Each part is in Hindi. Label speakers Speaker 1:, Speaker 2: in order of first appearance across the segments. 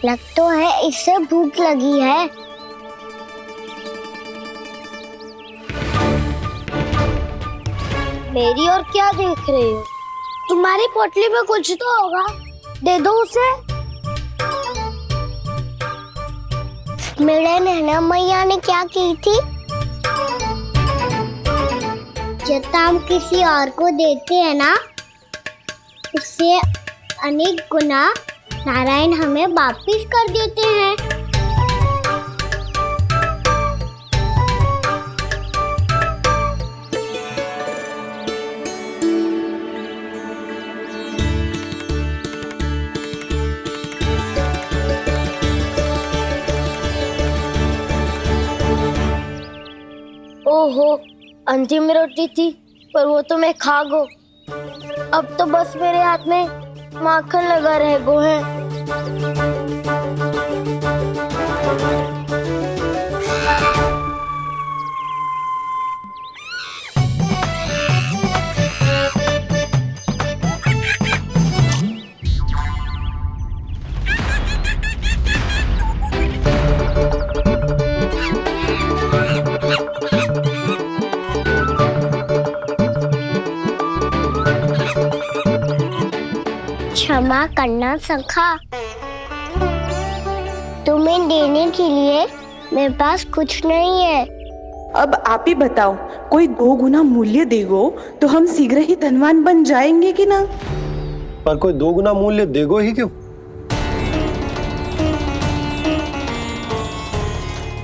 Speaker 1: लग तो है इससे भूख लगी है। मेरी और क्या देख रहे हो? तुम्हारी पोटली में कुछ तो होगा, दे दो उसे। मेरे नैना मैया ने क्या की थी? जब हम किसी और को देते हैं ना, उससे अनेक गुना नारायण हमें वापिस कर देते हैं। ओहो, अंतिम रोटी थी, पर वो तो मैं खा गो। अब तो बस मेरे हाथ में माखन लगा रह गो है। क्षमा करना सखा, तुम्हें देने के लिए मेरे पास कुछ नहीं है।
Speaker 2: अब आप ही बताओ, कोई 2 गुना मूल्य देगो तो हम शीघ्र ही धनवान बन जाएंगे कि ना?
Speaker 3: पर कोई 2 गुना मूल्य देगो ही क्यों?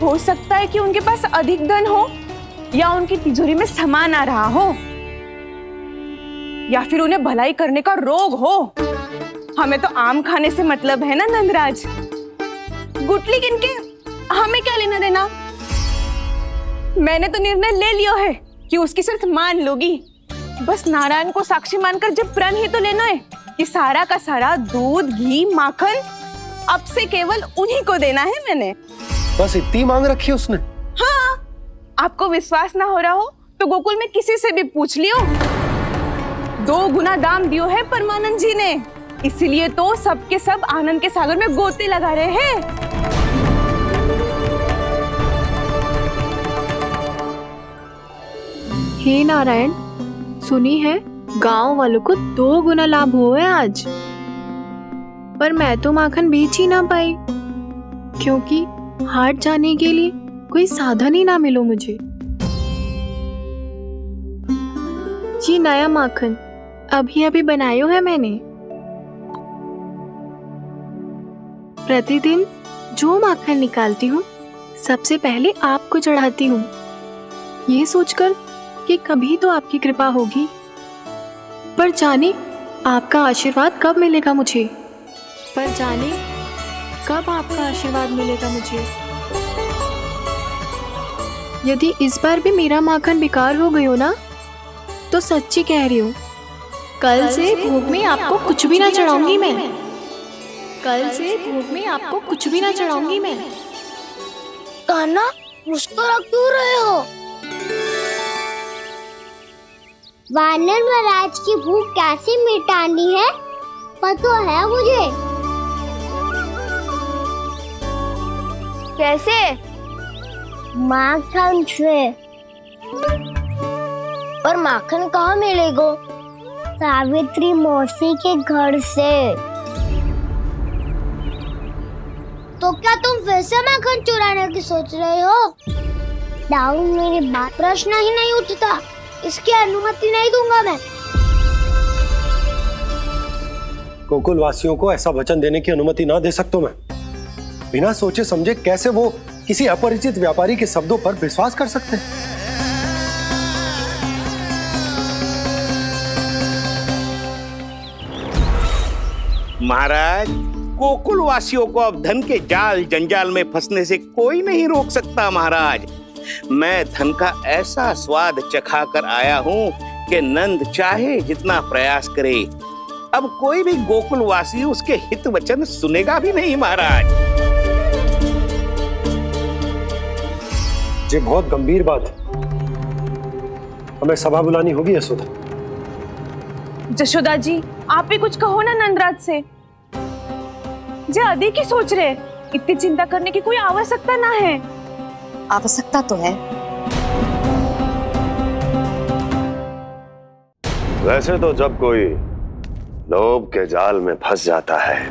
Speaker 2: हो सकता है कि उनके पास अधिक धन हो, या उनकी तिजोरी में सामान आ रहा हो, या फिर उन्हें भलाई करने का रोग हो। हमें तो आम खाने से मतलब है ना नंदराज। गुटली किनके, हमें क्या लेना देना। मैंने तो निर्णय ले लिया है कि उसकी सिर्फ मान लोगी। बस नारायण को साक्षी मानकर जब प्रण ही तो लेना है कि सारा का सारा दूध, घी, माखन अब से केवल उन्हीं को देना है मैंने।
Speaker 3: बस इतनी मांग रखी है उसने?
Speaker 2: हाँ, आपको विश्वास ना हो रहा हो तो गोकुल में किसी से भी पूछ लियो। 2 गुना दाम दियो है परमानंद जी ने, इसीलिए तो सबके सब आनंद के सागर में गोते लगा रहे हैं।
Speaker 4: हे नारायण, सुनी है गांव वालों को 2 गुना लाभ हुआ है आज। पर मैं तो माखन बेच ही ना पाई, क्योंकि हाट जाने के लिए कोई साधन ही ना मिलो मुझे। ये नया माखन अभी अभी बनायो है मैंने। प्रतिदिन जो माखन निकालती हूँ सबसे पहले आपको चढ़ाती हूँ, ये सोचकर कि कभी तो आपकी कृपा होगी। पर जाने आपका आशीर्वाद कब मिलेगा मुझे, पर जाने कब आपका आशीर्वाद मिलेगा मुझे। यदि इस बार भी मेरा माखन बेकार हो गयो ना, तो सच्ची कह रही हूँ, कल से भोग में आपको कुछ भी ना चढ़ाऊंगी मैं। कल से भोग में आपको कुछ भी ना चढ़ाऊंगी मैं।
Speaker 1: कान्हा, मुस्कुरा क्यों रहे हो? वानर महाराज की भूख कैसे मिटानी है पता है मुझे। कैसे? माखन से। पर माखन कहाँ मिलेगा? सावित्री मौसी के घर से। तो क्या तुम फिर से माखन चुराने की सोच रहे हो? डाउन, मेरी बात प्रश्न ही नहीं उठता, इसकी अनुमति नहीं दूंगा मैं।
Speaker 3: गोकुल वासियों को ऐसा वचन देने की अनुमति ना दे सकता मैं। बिना सोचे समझे कैसे वो किसी अपरिचित व्यापारी के शब्दों पर विश्वास कर सकते हैं?
Speaker 5: महाराज, गोकुल वासियों को अब धन के जाल जंजाल में फंसने से कोई नहीं रोक सकता। महाराज, मैं धन का ऐसा स्वाद चखा कर आया हूँ कि नंद चाहे जितना प्रयास करे, अब कोई भी गोकुल वासी उसके हित वचन सुनेगा भी नहीं। महाराज,
Speaker 3: ये बहुत गंभीर बात है, हमें सभा बुलानी होगी यशोदा।
Speaker 2: जशोदा जी, आप भी कुछ कहो ना नंदराज से। जे अधिक ही सोच रहे। इतनी चिंता करने की कोई आवश्यकता ना है।
Speaker 6: आवश्यकता तो है।
Speaker 3: वैसे तो जब कोई लोभ के जाल में फंस जाता है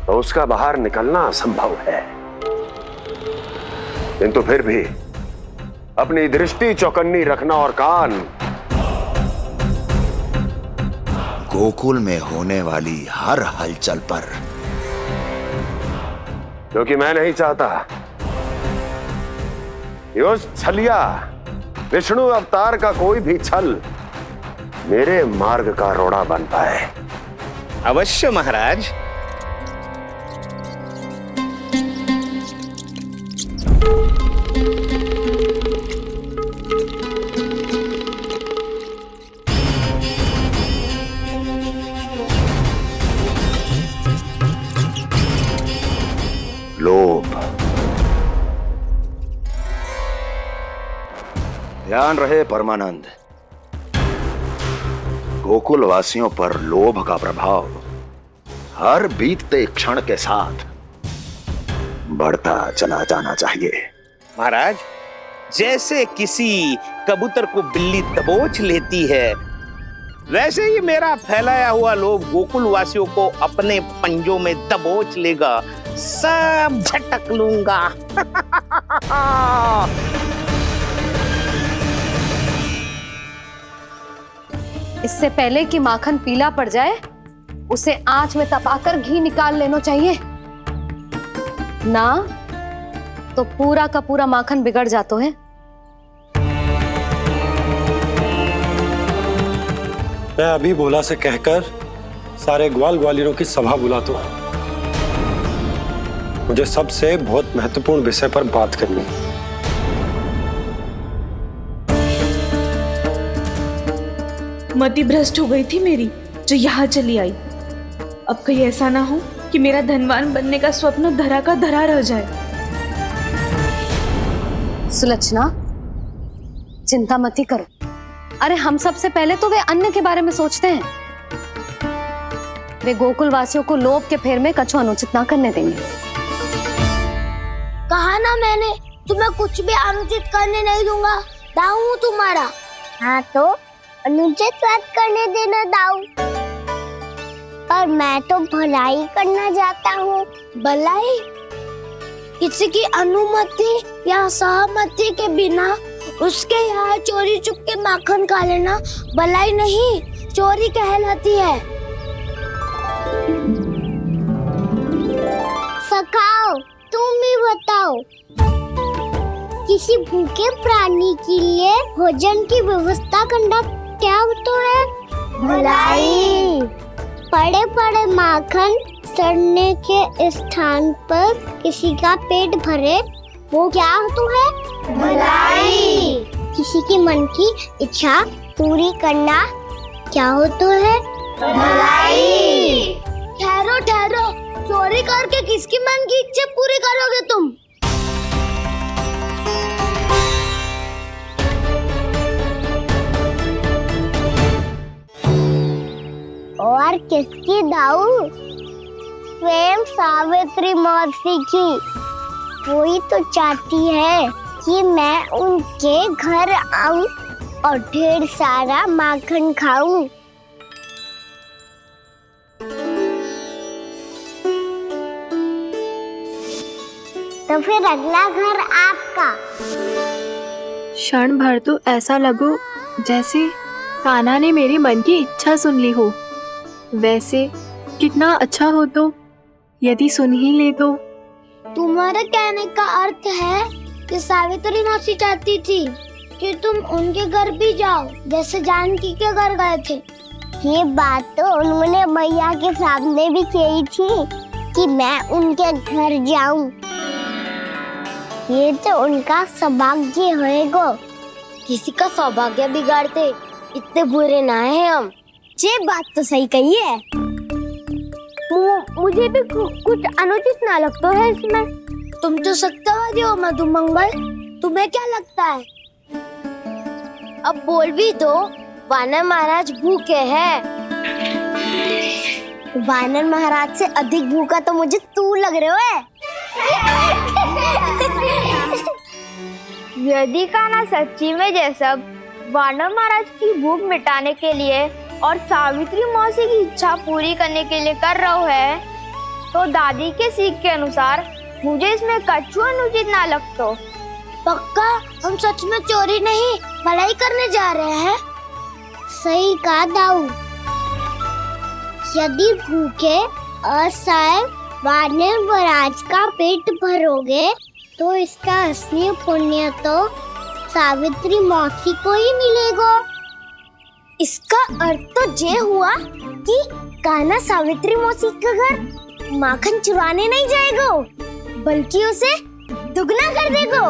Speaker 3: तो उसका बाहर निकलना असंभव है, किंतु फिर भी अपनी दृष्टि चौकन्नी रखना और कान
Speaker 7: गोकुल में होने वाली हर हलचल पर,
Speaker 3: क्योंकि मैं नहीं चाहता कि उस छलिया विष्णु अवतार का कोई भी छल मेरे मार्ग का रोड़ा बन पाए।
Speaker 5: अवश्य महाराज।
Speaker 7: लोभ। ध्यान रहे परमानंद, गोकुल वासियों पर लोभ का प्रभाव हर बीतते क्षण के साथ बढ़ता चला जाना चाहिए।
Speaker 5: महाराज, जैसे किसी कबूतर को बिल्ली दबोच लेती है, वैसे ही मेरा फैलाया हुआ लोभ गोकुल वासियों को अपने पंजों में दबोच लेगा। सब झटक लूंगा।
Speaker 6: इससे पहले कि माखन पीला पड़ जाए, उसे आंच में तपाकर घी निकाल लेना चाहिए ना, तो पूरा का पूरा माखन बिगड़ जाता है।
Speaker 3: मैं अभी भोला से कहकर सारे ग्वाल ग्वालियरों की सभा बुलाता हूं। मुझे सबसे बहुत महत्वपूर्ण विषय पर बात करनी है।
Speaker 2: मति भ्रष्ट हो गई थी मेरी, जो यहाँ चली आई। अब कहीं ऐसा ना हो कि मेरा धनवान बनने का स्वप्न धरा का धरा रह जाए।
Speaker 6: सुलक्षणा, चिंता मत ही करो। अरे हम सबसे पहले तो वे अन्न के बारे में सोचते हैं। वे गोकुल वासियों को लोभ के फेर में कछु अनुचित ना करने देंगे।
Speaker 1: कहा ना मैंने, तुम्हें कुछ भी अनुचित करने नहीं दूंगा। दाऊ हूँ तुम्हारा। हाँ तो अनुचित बात करने देना दाऊ। पर मैं तो भलाई करना चाहता हूँ। भलाई? किसी की अनुमति या सहमति के बिना उसके यहाँ चोरी चुप के माखन खा लेना भलाई नहीं, चोरी कहलाती है। सखाओ, तुम ही बताओ, किसी भूखे प्राणी के लिए भोजन की व्यवस्था करना क्या होता है? भलाई। पड़े पड़े माखन सड़ने के स्थान पर किसी का पेट भरे, वो क्या होता है? भलाई। किसी की मन की इच्छा पूरी करना क्या होता है? भलाई। ठहरो ठहरो, चोरी करके किसकी मन की इच्छा पूरी करोगे तुम? और किसकी दाऊ? स्वयं सावित्री मौसी की। वही तो चाहती है कि मैं उनके घर आऊं और ढेर सारा माखन खाऊं। तो फिर अगला घर आपका।
Speaker 4: क्षण भर तो ऐसा लगो जैसे कान्हा ने मेरे मन की इच्छा सुन ली हो। वैसे कितना अच्छा हो तो यदि सुन ही ले तो।
Speaker 1: तुम्हारे कहने का अर्थ है कि सावित्री मौसी चाहती थी कि तुम उनके घर भी जाओ, जैसे जानकी के घर गए थे। ये बात तो उन्होंने मैया के सामने भी कही थी कि मैं उनके घर जाऊं। ये तो उनका सौभाग्य होएगा। किसी का सौभाग्य बिगाड़ते इतने बुरे ना है हम। ये बात तो सही कही है। मुझे भी कुछ अनुचित ना लगता है इसमें। तुम तो सत्यवादी हो मधुमंगल, तुम्हें क्या लगता है? अब बोल भी दो, वानर महाराज भूखे हैं। वानर महाराज से अधिक भूखा तो मुझे तू लग रहे हो।
Speaker 8: यदि कान्हा सच्ची में ये सब वानर महाराज की भूख मिटाने के लिए और सावित्री मौसी की इच्छा पूरी करने के लिए कर रहा है, तो दादी के सीख के अनुसार मुझे इसमें कछु अनुचित ना लगतो।
Speaker 1: पक्का हम सच में चोरी नहीं भलाई करने जा रहे हैं। सही कहा दाऊ। यदि भूखे असहाय वानर महाराज का पेट भरोगे तो इसका असली पुण्य तो सावित्री मौसी को ही मिलेगा। इसका अर्थ तो ये हुआ कि कान्हा सावित्री मौसी का घर माखन चुराने नहीं जाएगा, बल्कि उसे दुगना कर देगा।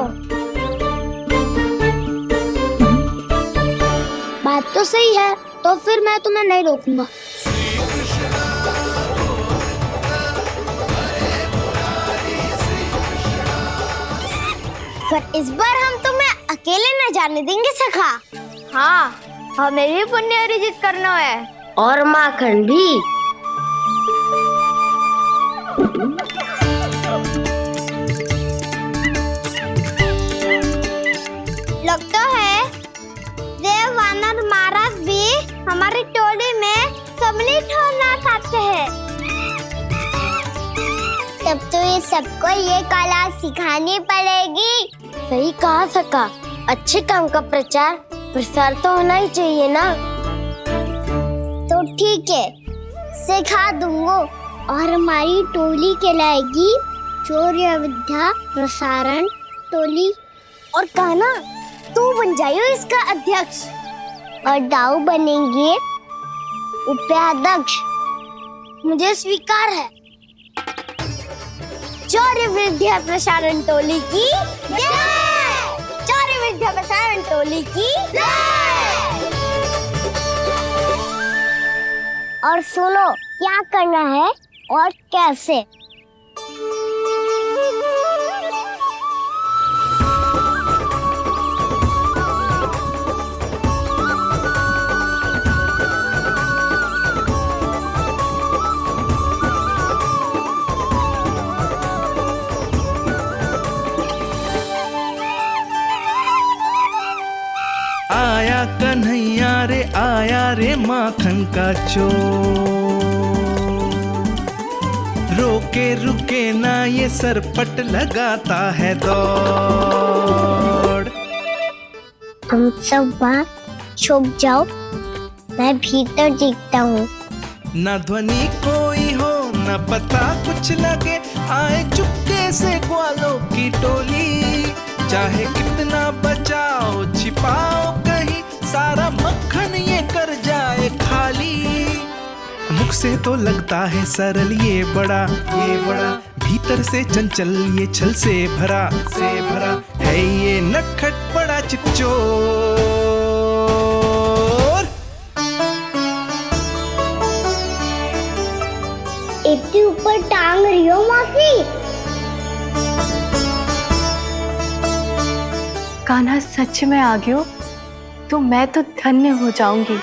Speaker 1: बात तो सही है, तो फिर मैं तुम्हें नहीं रोकूंगा। पर इस बार हम तुम्हें अकेले न जाने देंगे सखा।
Speaker 8: हाँ, हमें भी पुण्य अर्जित करना है
Speaker 1: और माखन भी। लगता है देव वानर महाराज भी हमारी टोली में सम्मिलित होना चाहते हैं। तब तो ये सबको ये कला सिखानी पड़ेगी। सही कहा सका। अच्छे काम का प्रचार प्रसार तो होना ही चाहिए ना। तो ठीक है, सिखा दूंगा और हमारी टोली कहलाएगी चौर्य विद्या प्रसारण टोली। और कान्हा तू बन जाइयो इसका अध्यक्ष और दाऊ बनेंगे उपाध्यक्ष। मुझे स्वीकार है। चौर्य विद्या प्रसारण टोली की जय। चौर्य विद्या प्रसारण टोली की जय। और सुनो क्या करना है और कैसे।
Speaker 9: आया कन्हैया रे आया रे माखन का चोर, रोके रुके ना ये सरपट लगाता है दौड़।
Speaker 1: तुम सब वहाँ छुप जाओ, मैं भीतर देखता हूँ।
Speaker 9: न ध्वनि कोई हो न पता कुछ लगे, आए चुपके से ग्वालों की टोली। चाहे कितना बचाओ छिपाओ कहीं, सारा मक्खन ये कर जाए खाली। मुख से तो लगता है सरल ये बड़ा भीतर से चंचल ये छल से भरा है ये नटखट बड़ा चिपचोर।
Speaker 1: इतने ऊपर टांग रही हो मौसी।
Speaker 4: कान्हा सच में आ गयो तो मैं तो धन्य हो जाऊंगी।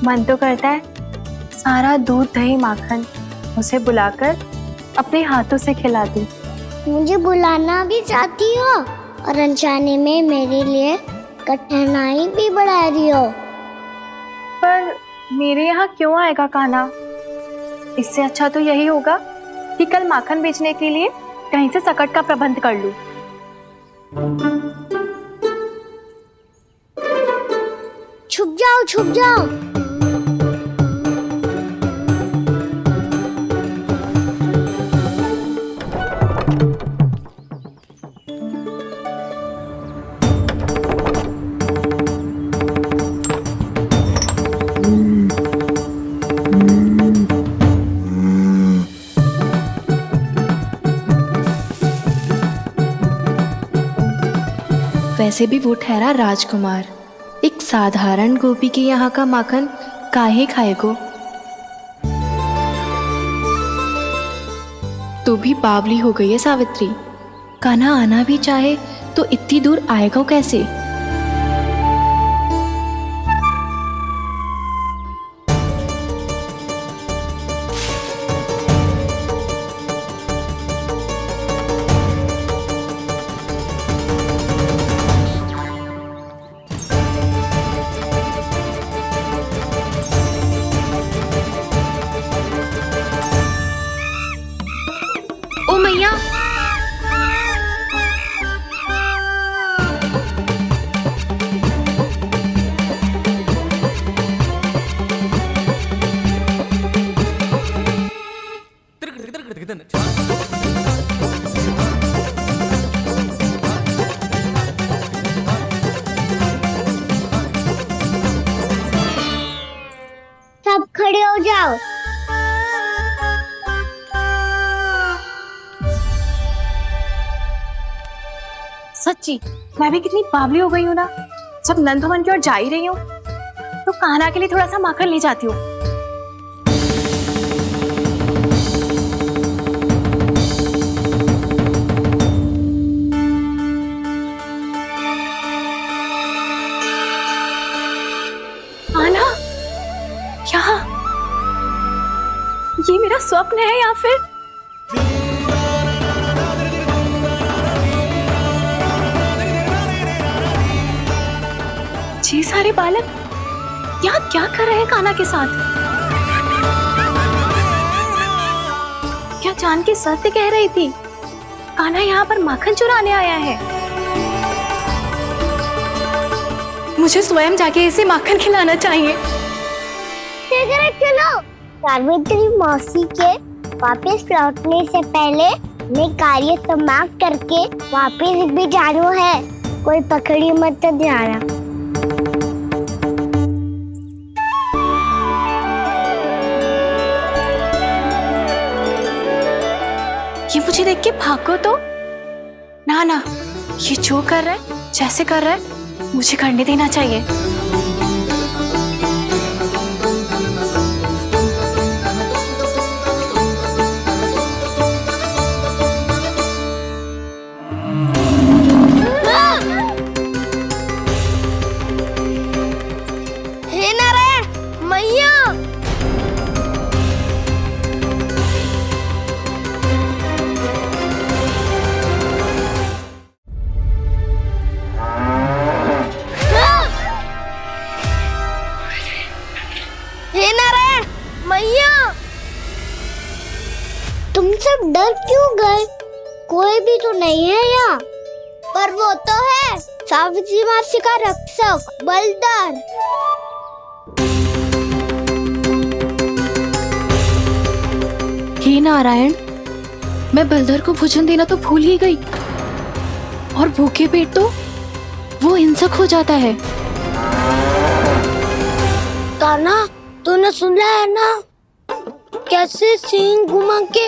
Speaker 4: मन तो करता है सारा दूध दही माखन उसे बुलाकर अपने हाथों से खिला दूं।
Speaker 1: मुझे बुलाना भी चाहती हो और अनजाने में मेरे लिए कठिनाई भी बढ़ा रही हो।
Speaker 4: पर मेरे यहाँ क्यों आएगा कान्हा? इससे अच्छा तो यही होगा कि कल माखन बेचने के लिए कहीं से सकट का प्रबंध कर लूं।
Speaker 1: छुप जाओ छुप जाओ।
Speaker 4: वैसे भी वो ठहरा राजकुमार, एक साधारण गोपी के यहाँ का माखन काहे खाएगो। तो भी बावली हो गई है सावित्री। कान्हा आना भी चाहे तो इतनी दूर आएगा कैसे। ओ मैया,
Speaker 1: सब खड़े हो जाओ।
Speaker 4: सच्ची मैं भी कितनी बावली हो गई हूँ ना। जब नंद भवन की ओर जा ही रही हूँ तो कान्हा के लिए थोड़ा सा माखन ले जाती हूँ। कान्हा, यहाँ ये मेरा स्वप्न है या फिर ये सारे बालक यहाँ क्या कर रहे हैं कान्हा के साथ। क्या जानकी सत्य कह रही थी, कान्हा यहाँ पर माखन चुराने आया है। मुझे स्वयं जाके इसे माखन खिलाना चाहिए।
Speaker 1: चलो, सावित्री मौसी के वापस लौटने से पहले मैं कार्य समाप्त करके वापस भी जाना है। कोई पकड़ी मत जाना।
Speaker 4: ये मुझे देख के भागो तो ना ना, ये जो कर रहा है, जैसे कर रहा है, मुझे करने देना चाहिए।
Speaker 1: हे नारायण मैया, तुम सब डर क्यों गए? कोई भी तो नहीं है यहाँ। पर वो तो है, सावित्री मासी का रक्षक बलदार।
Speaker 4: हे नारायण, मैं बलदर को भोजन देना तो भूल ही गई, और भूखे पेट तो वो हिंसक हो जाता है।
Speaker 1: कान्हा, तूने सुना है ना कैसे सींग घुमा के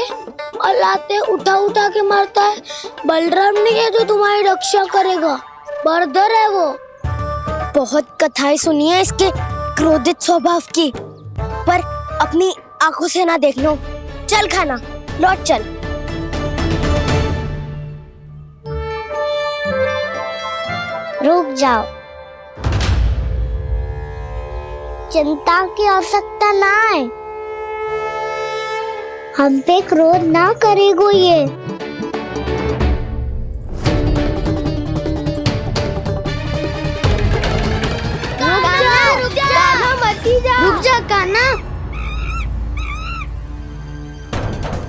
Speaker 1: और लाते उठा उठा के मारता है? बलराम नहीं है जो तुम्हारी रक्षा करेगा, बलदर है वो। बहुत कथाएं सुनी है इसके क्रोधित स्वभाव की, पर अपनी आंखों से ना देख लो। चल खाना, लौट चल। रुक जाओ, चिंता की आवश्यकता ना है। हम पे क्रोध ना करेगो ये। रुक जा कान्हा,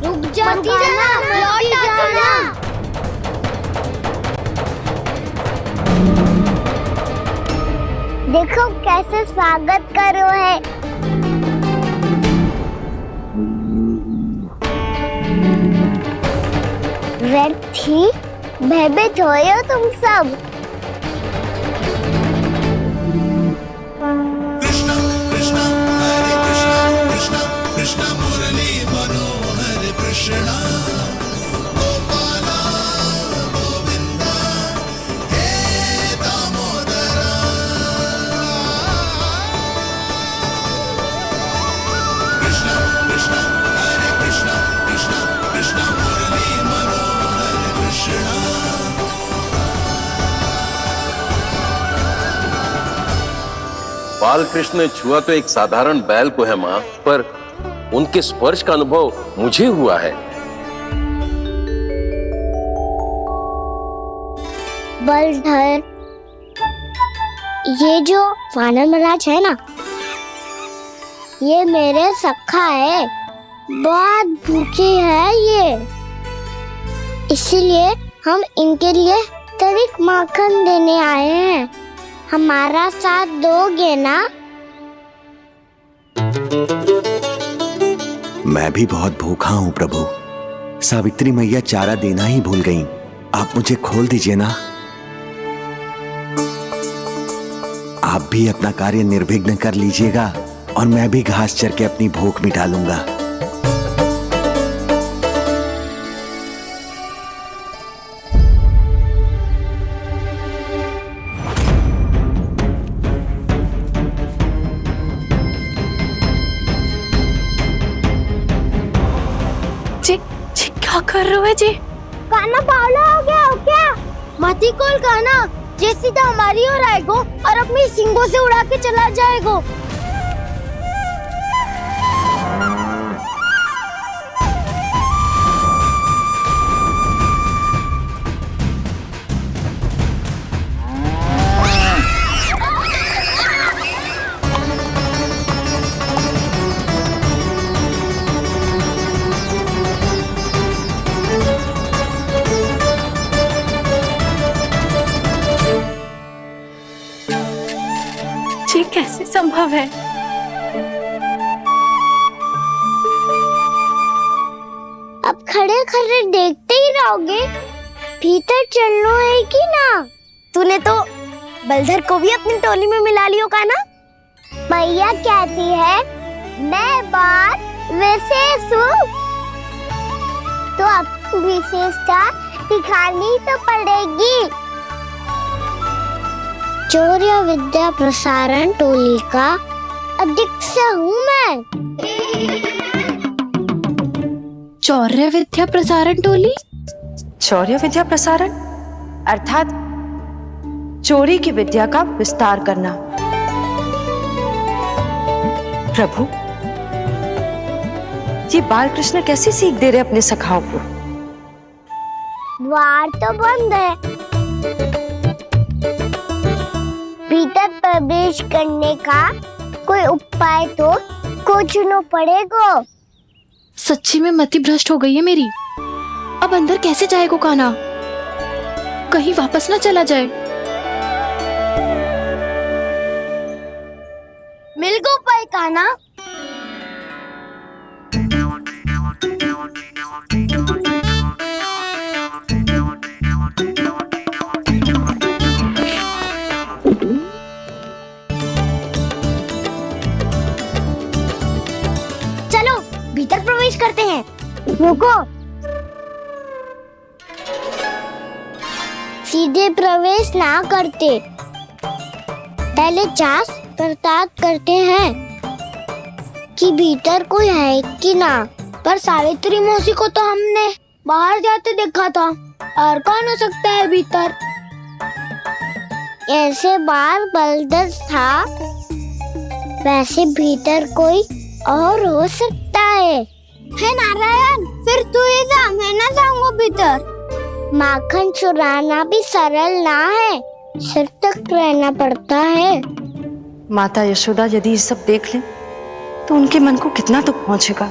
Speaker 1: रुक जा कान्हा, लौट जाना। देखो कैसे स्वागत करो है। व्यर्थी भयभीत हो तुम सब।
Speaker 10: बालकृष्ण ने छुआ तो एक साधारण बैल को है माँ, पर उनके स्पर्श का अनुभव मुझे हुआ है।
Speaker 1: बलधर, ये जो वानर महाराज है ना, ये मेरे सखा है, बहुत भूखे हैं ये, इसलिए हम इनके लिए तनिक माखन देने आए हैं। हमारा साथ दोगे ना?
Speaker 11: मैं भी बहुत भूखा हूँ प्रभु। सावित्री मैया चारा देना ही भूल गईं। आप मुझे खोल दीजिए ना। आप भी अपना कार्य निर्विघ्न कर लीजिएगा और मैं भी घास चर के अपनी भूख मिटा लूंगा।
Speaker 4: जी क्या कर रहे हो जी?
Speaker 1: काना पावला हो गया हो क्या? मती कोल काना, जे सीधा हमारी ओर आएगो और अपनी सींगों से उड़ा के चला जाएगो।
Speaker 4: जी कैसे संभव है?
Speaker 1: अब खड़े खड़े देखते ही रहोगे? भीतर चलना है कि ना? तूने तो बलधर को भी अपनी टोली में मिला लियो का ना? मैया कहती है मैं बात विशेष हूँ, तो अब विशेषता दिखानी तो पड़ेगी। चौर्य विद्या प्रसारण टोली का अध्यक्ष हूँ मैं।
Speaker 4: चौर्य विद्या प्रसारण टोली?
Speaker 12: चौर्य विद्या प्रसारण अर्थात चोरी की विद्या का विस्तार करना। प्रभु, ये बालकृष्ण कैसी सीख दे रहे अपने सखाओं को?
Speaker 1: द्वार तो बंद है, भीतर प्रवेश करने का कोई उपाय तो खोजना पड़ेगा।
Speaker 4: सच्ची में मति भ्रष्ट हो गई है मेरी। अब अंदर कैसे जाएगा काना? कहीं वापस ना चला जाए।
Speaker 1: मिल गो पाए काना। चलो भीतर प्रवेश करते हैं। रुको, सीधे प्रवेश ना करते, पहले जांच पड़ताल करते हैं कि भीतर कोई है कि ना। पर सावित्री मौसी को तो हमने बाहर जाते देखा था, और कौन हो सकता है भीतर? ऐसे बार बलदर था, वैसे भीतर कोई और हो सकता है नारायण? फिर तू ही जा, मैं ना जाऊंगा भीतर। माखन चुराना भी सरल ना है, सिर तक रहना पड़ता है।
Speaker 12: माता यशोदा यदि ये सब देख लें तो उनके मन को कितना दुख पहुंचेगा।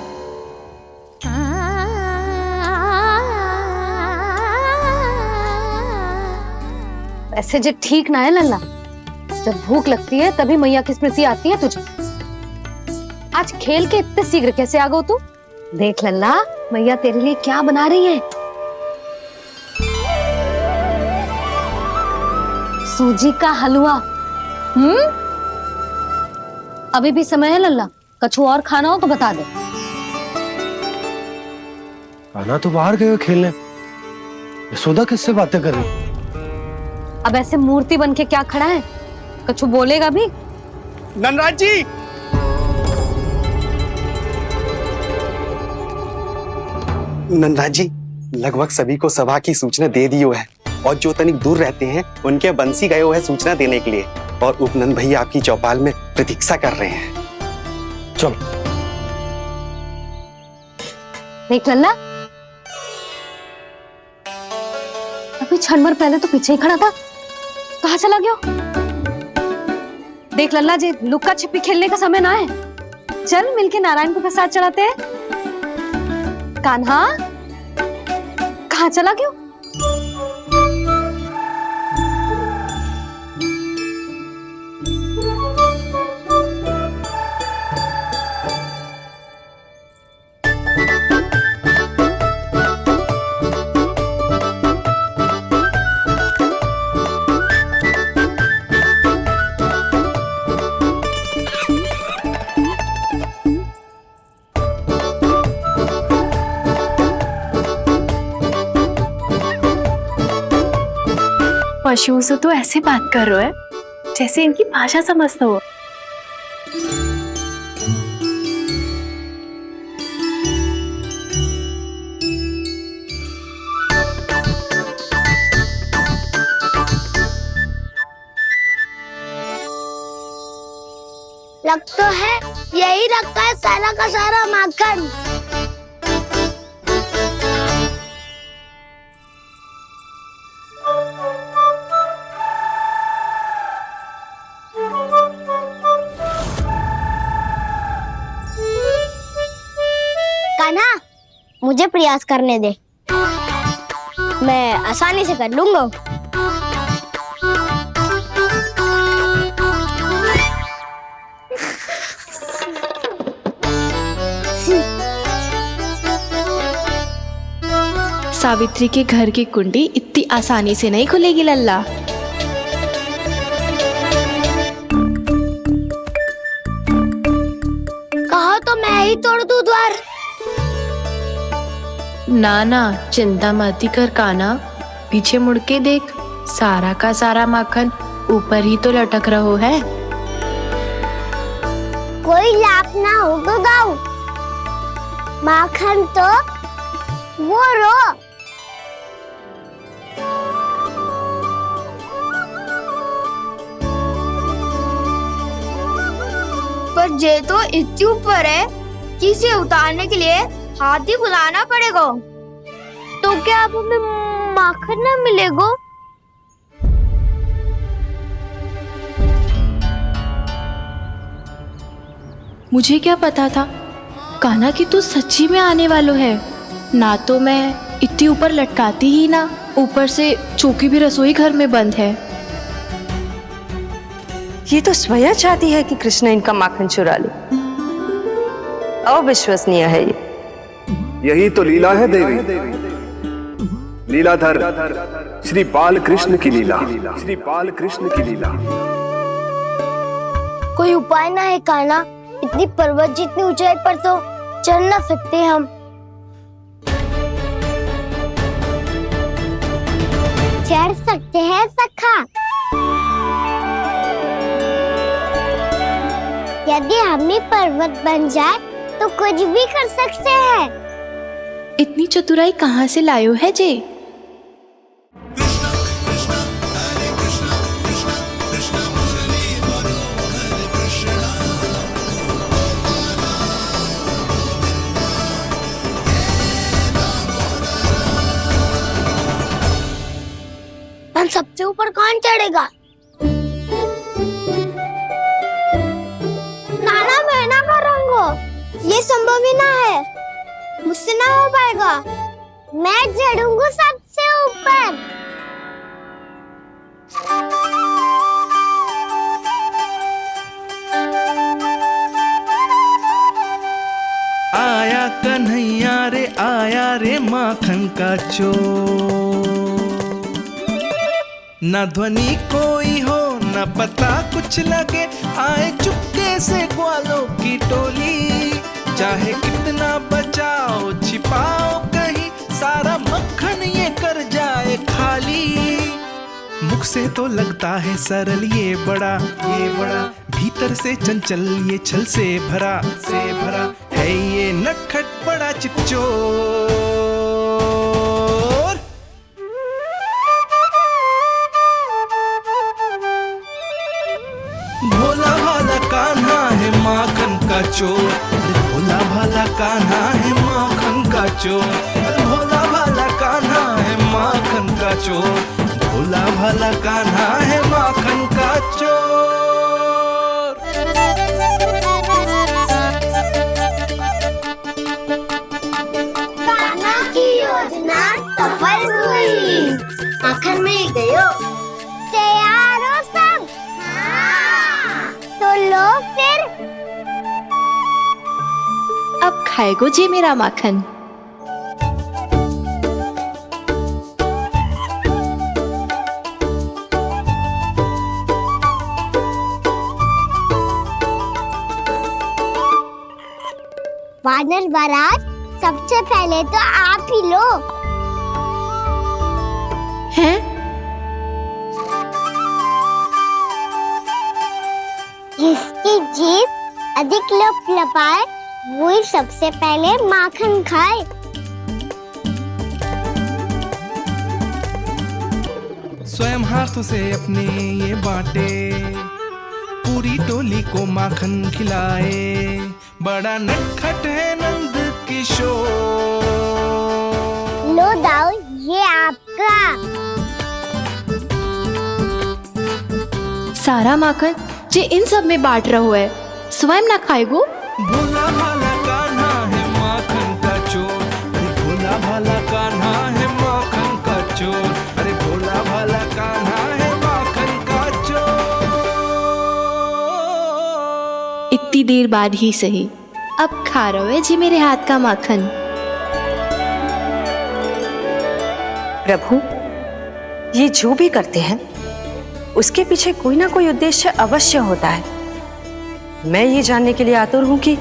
Speaker 6: ऐसे जो ठीक ना है लल्ला, जब भूख लगती है तभी मैया की स्मृति आती है तुझे। आज खेल के इतने शीघ्र कैसे आ गो तू? देख लल्ला, मैया तेरे लिए क्या बना रही है। सूजी का हलवा। अभी भी समय है लल्ला, कछु और खाना हो तो बता दे।
Speaker 3: कान्हा तो बाहर गए खेलने, यशोदा किससे बातें कर रही?
Speaker 6: अब ऐसे मूर्ति बन के क्या खड़ा है? कछु बोलेगा भी?
Speaker 5: नंदराज जी,
Speaker 13: नंदराज जी, लगभग सभी को सभा की सूचना दे दी है, और जो तनिक दूर रहते हैं उनके बंसी गए है सूचना देने के लिए। और उपनंद भैया आपकी चौपाल में प्रतीक्षा कर रहे हैं।
Speaker 3: चलो।
Speaker 6: देख लल्ला, अभी क्षण भर पहले तो पीछे ही खड़ा था, कहाँ चला गया? देख लल्ला जी, लुक्का छिपी खेलने का समय ना है। चल मिलके नारायण को प्रसाद चढ़ाते हैं। कान्हा, कहाँ चला गया?
Speaker 4: पशुओं से तो ऐसे बात कर रहे हो जैसे इनकी भाषा समझते हो।
Speaker 1: लग तो है यही रखा है सारा का सारा माखन। कान्हा, मुझे प्रयास करने दे, मैं आसानी से कर लूंगा।
Speaker 4: सावित्री के घर की कुंडी इतनी आसानी से नहीं खुलेगी लल्ला।
Speaker 1: कहो तो मैं ही तोड़ दूं द्वार।
Speaker 12: ना ना, चिंता मत कर कान्हा, पीछे मुड़ के देख, सारा का सारा माखन ऊपर ही तो लटक रहो है।
Speaker 1: कोई लाभ ना होगा गाँव, माखन तो वो रो।
Speaker 8: पर जे तो इतनी ऊपर है कि इसे उतारने के लिए हाथी बुलाना पड़ेगा।
Speaker 1: तो क्या अब हमें माखन ना मिलेगा?
Speaker 4: मुझे क्या पता था कान्हा कि तू सच्ची में आने वालो है। ना तो मैं इतनी ऊपर लटकाती ही ना, ऊपर से चौकी भी रसोई घर में बंद है।
Speaker 12: ये तो स्वयं चाहती है कि कृष्ण इनका माखन चुरा ले। अविश्वसनीय है ये।
Speaker 14: यही तो लीला है देवी, लीलाधर श्री बाल कृष्ण की लीला, श्री बाल कृष्ण की लीला।
Speaker 1: कोई उपाय ना है कान्हा? इतनी पर्वत जितनी ऊंचाई पर तो चढ़ ना सकते हम। चढ़ सकते हैं सखा, यदि हम ही पर्वत बन जाए तो कुछ भी कर सकते हैं।
Speaker 4: इतनी चतुराई कहाँ से लायो है जे?
Speaker 1: हम सबसे ऊपर कौन चढ़ेगा? नाना मैं ना करूँगा, ये संभव ही ना है, मुझसे ना हो पाएगा। मैं चढ़ूंगा सबसे ऊपर।
Speaker 9: आया कन्हैया रे, आया रे माखन का चोर। न ध्वनि कोई हो न पता कुछ लगे, आए चुपके से ग्वालों की टोली। चाहे कितना बचाओ छिपाओ कहीं, सारा मक्खन ये कर जाए खाली। मुख से तो लगता है सरल ये बड़ा, भीतर से चंचल ये छल से भरा है ये नटखट बड़ा चिपचोर। भोला भाला कान चोर, भोला भाला कान्हा है माखन का चोर, भोला भाला कान्हा है माखन का चोर।
Speaker 1: कान्हा की योजना सफल हुई, माखन मिल गयो। तैयार हो सब? हाँ। तो लो फिर।
Speaker 12: अब खाएगो जी मेरा माखन।
Speaker 1: वानर महाराज, सबसे पहले तो आप ही लो।
Speaker 12: हैं?
Speaker 1: जिसकी जीभ अधिक लपलपाए वही सबसे पहले माखन खाए।
Speaker 9: स्वयं हाथों से अपने ये बांटे, पूरी टोली को माखन खिलाए, बड़ा नटखट है नंद किशोर।
Speaker 1: लो दाऊ, ये आपका।
Speaker 12: सारा माखन जे इन सब में बांट रहो है, स्वयं ना खाएगो।
Speaker 9: भोला भाला कान्हा है माखन का चोर, अरे भोला भाला कान्हा है माखन का चोर, अरे भोला भाला कान्हा है माखन का चोर।
Speaker 12: इतनी देर बाद ही सही, अब खा रहे हो जी मेरे हाथ का माखन।
Speaker 15: प्रभु, ये जो भी करते हैं उसके पीछे कोई ना कोई उद्देश्य अवश्य होता है। मैं ये जानने के लिए आतुर हूं कि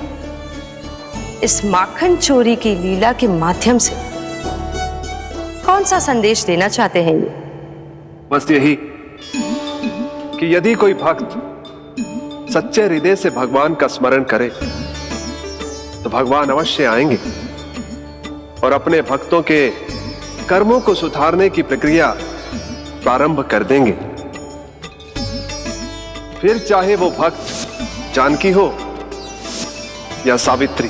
Speaker 15: इस माखन चोरी की लीला के माध्यम से कौन सा संदेश देना चाहते हैं ये।
Speaker 14: बस यही कि यदि कोई भक्त सच्चे हृदय से भगवान का स्मरण करे तो भगवान अवश्य आएंगे और अपने भक्तों के कर्मों को सुधारने की प्रक्रिया प्रारंभ कर देंगे। फिर चाहे वो भक्त जानकी हो या सावित्री।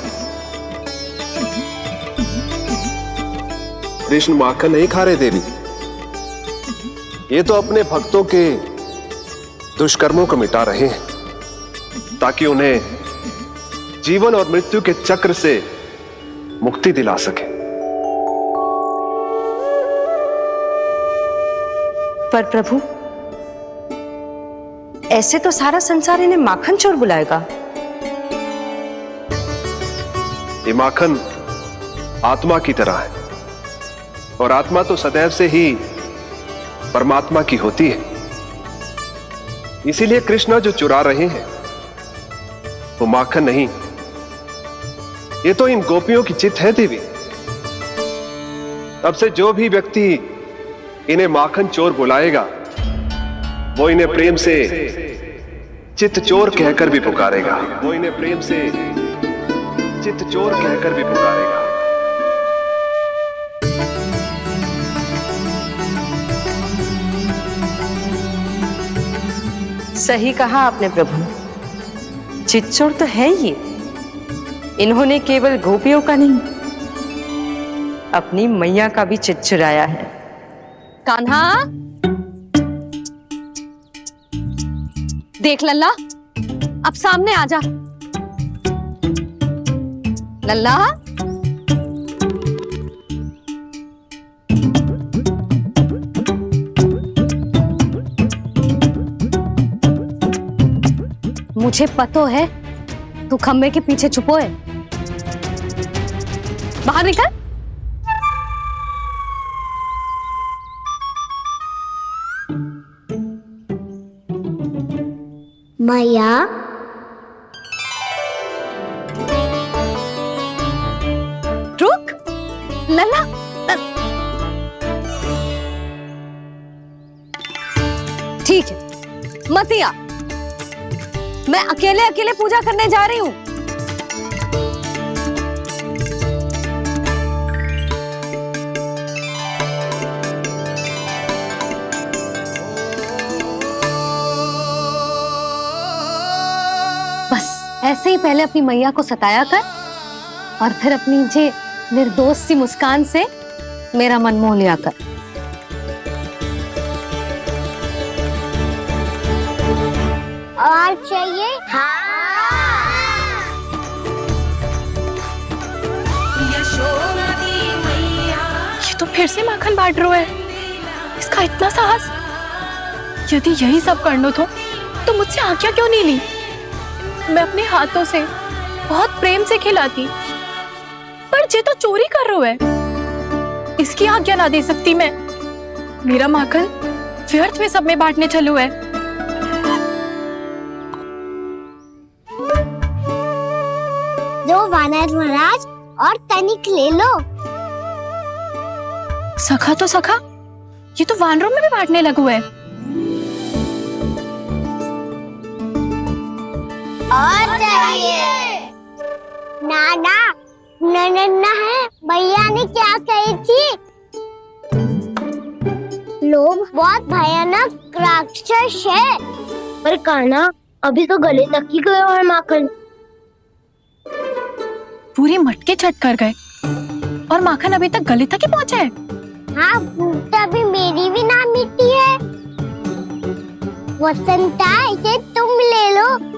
Speaker 14: कृष्ण माखन नहीं खा रहे देवी, ये तो अपने भक्तों के दुष्कर्मों को मिटा रहे हैं ताकि उन्हें जीवन और मृत्यु के चक्र से मुक्ति दिला सके।
Speaker 15: पर प्रभु, ऐसे तो सारा संसार इन्हें माखन चोर बुलाएगा।
Speaker 14: ये माखन आत्मा की तरह है और आत्मा तो सदैव से ही परमात्मा की होती है। इसीलिए कृष्ण जो चुरा रहे हैं वो माखन नहीं, ये तो इन गोपियों की चित है देवी। अब से जो भी व्यक्ति इन्हें माखन चोर बुलाएगा वो इन्हें प्रेम से चित चोर कहकर भी पुकारेगा, वो इन्हें प्रेम से चित चोर कहकर भी पुकारेगा।
Speaker 15: सही कहा आपने प्रभु, चितचोर तो है ये। इन्होंने केवल गोपियों का नहीं, अपनी मैया का भी चित चुराया है।
Speaker 6: कान्हा, देख लल्ला, अब सामने आ जा। लल्ला, मुझे पतो है तू खम्बे के पीछे छुपो है। बाहर निकल।
Speaker 1: मैया,
Speaker 6: रुक। लल्ला, ठीक है, मत आ। मैं अकेले अकेले पूजा करने जा रही हूँ। बस ऐसे ही पहले अपनी मैया को सताया कर और फिर अपनी जे निर्दोष सी मुस्कान से मेरा मन मोह लिया कर।
Speaker 1: और चाहिए?
Speaker 4: ये तो फिर से माखन बांट रहा है। इसका इतना साहस। यदि यही सब करना तो मुझसे आज्ञा क्यों नहीं ली? मैं अपने हाथों से बहुत प्रेम से खिलाती, पर ये तो चोरी कर रहा है। इसकी आज्ञा ना दे सकती मैं। मेरा माखन व्यर्थ में सब में बांटने चलू है।
Speaker 1: दो वानर महाराज और तनिक ले लो।
Speaker 4: सखा तो सखा, ये तो वानरों में भी बांटने लगू है।
Speaker 1: और चाहिए? नाना, नन्ना है। भैया ने क्या कही थी? लोभ बहुत भयानक राक्षस है। पर कान्हा, अभी तो गले तक ही गया है माखन।
Speaker 4: पूरी मटके छट कर गए और माखन अभी तक गले तक ही पहुंचा है।
Speaker 1: हाँ, तभी मेरी भी ना मिट्टी है। वसंता, इसे तुम ले लो।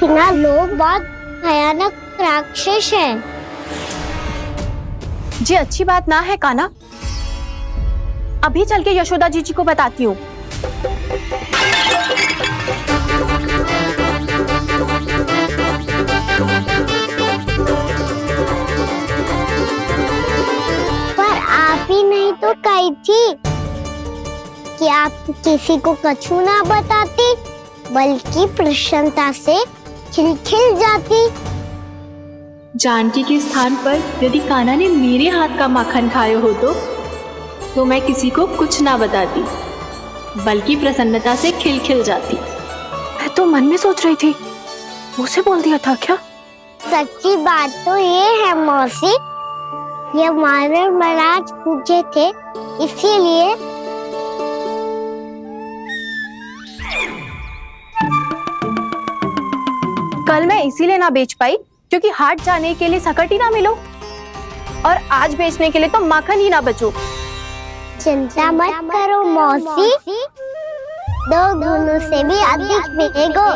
Speaker 1: ना, लोग बहुत भयानक राक्षस है।
Speaker 4: जी अच्छी बात ना है कान्हा। अभी चल के यशोदा जी को बताती हूँ।
Speaker 1: पर आप ही नहीं तो कही थी कि आप किसी को कछु ना बताती, बल्कि प्रसन्नता से खिलखिल जाती।
Speaker 4: जानकी के स्थान पर यदि कान्हा ने मेरे हाथ का माखन खाया हो तो मैं किसी को कुछ ना बताती, बल्कि प्रसन्नता से खिलखिल जाती। मैं तो मन में सोच रही थी, मुझसे बोल दिया था क्या?
Speaker 1: सच्ची बात तो ये है मौसी, ये वानर महाराज पूछे थे, इसीलिए।
Speaker 4: कल मैं इसीलिए ना बेच पाई क्योंकि हाट जाने के लिए सकट ही ना मिलो, और आज बेचने के लिए तो माखन ही ना बचो।
Speaker 1: चिंता मत करो मौसी, 2 गुनों से भी अधिक मिलेगा।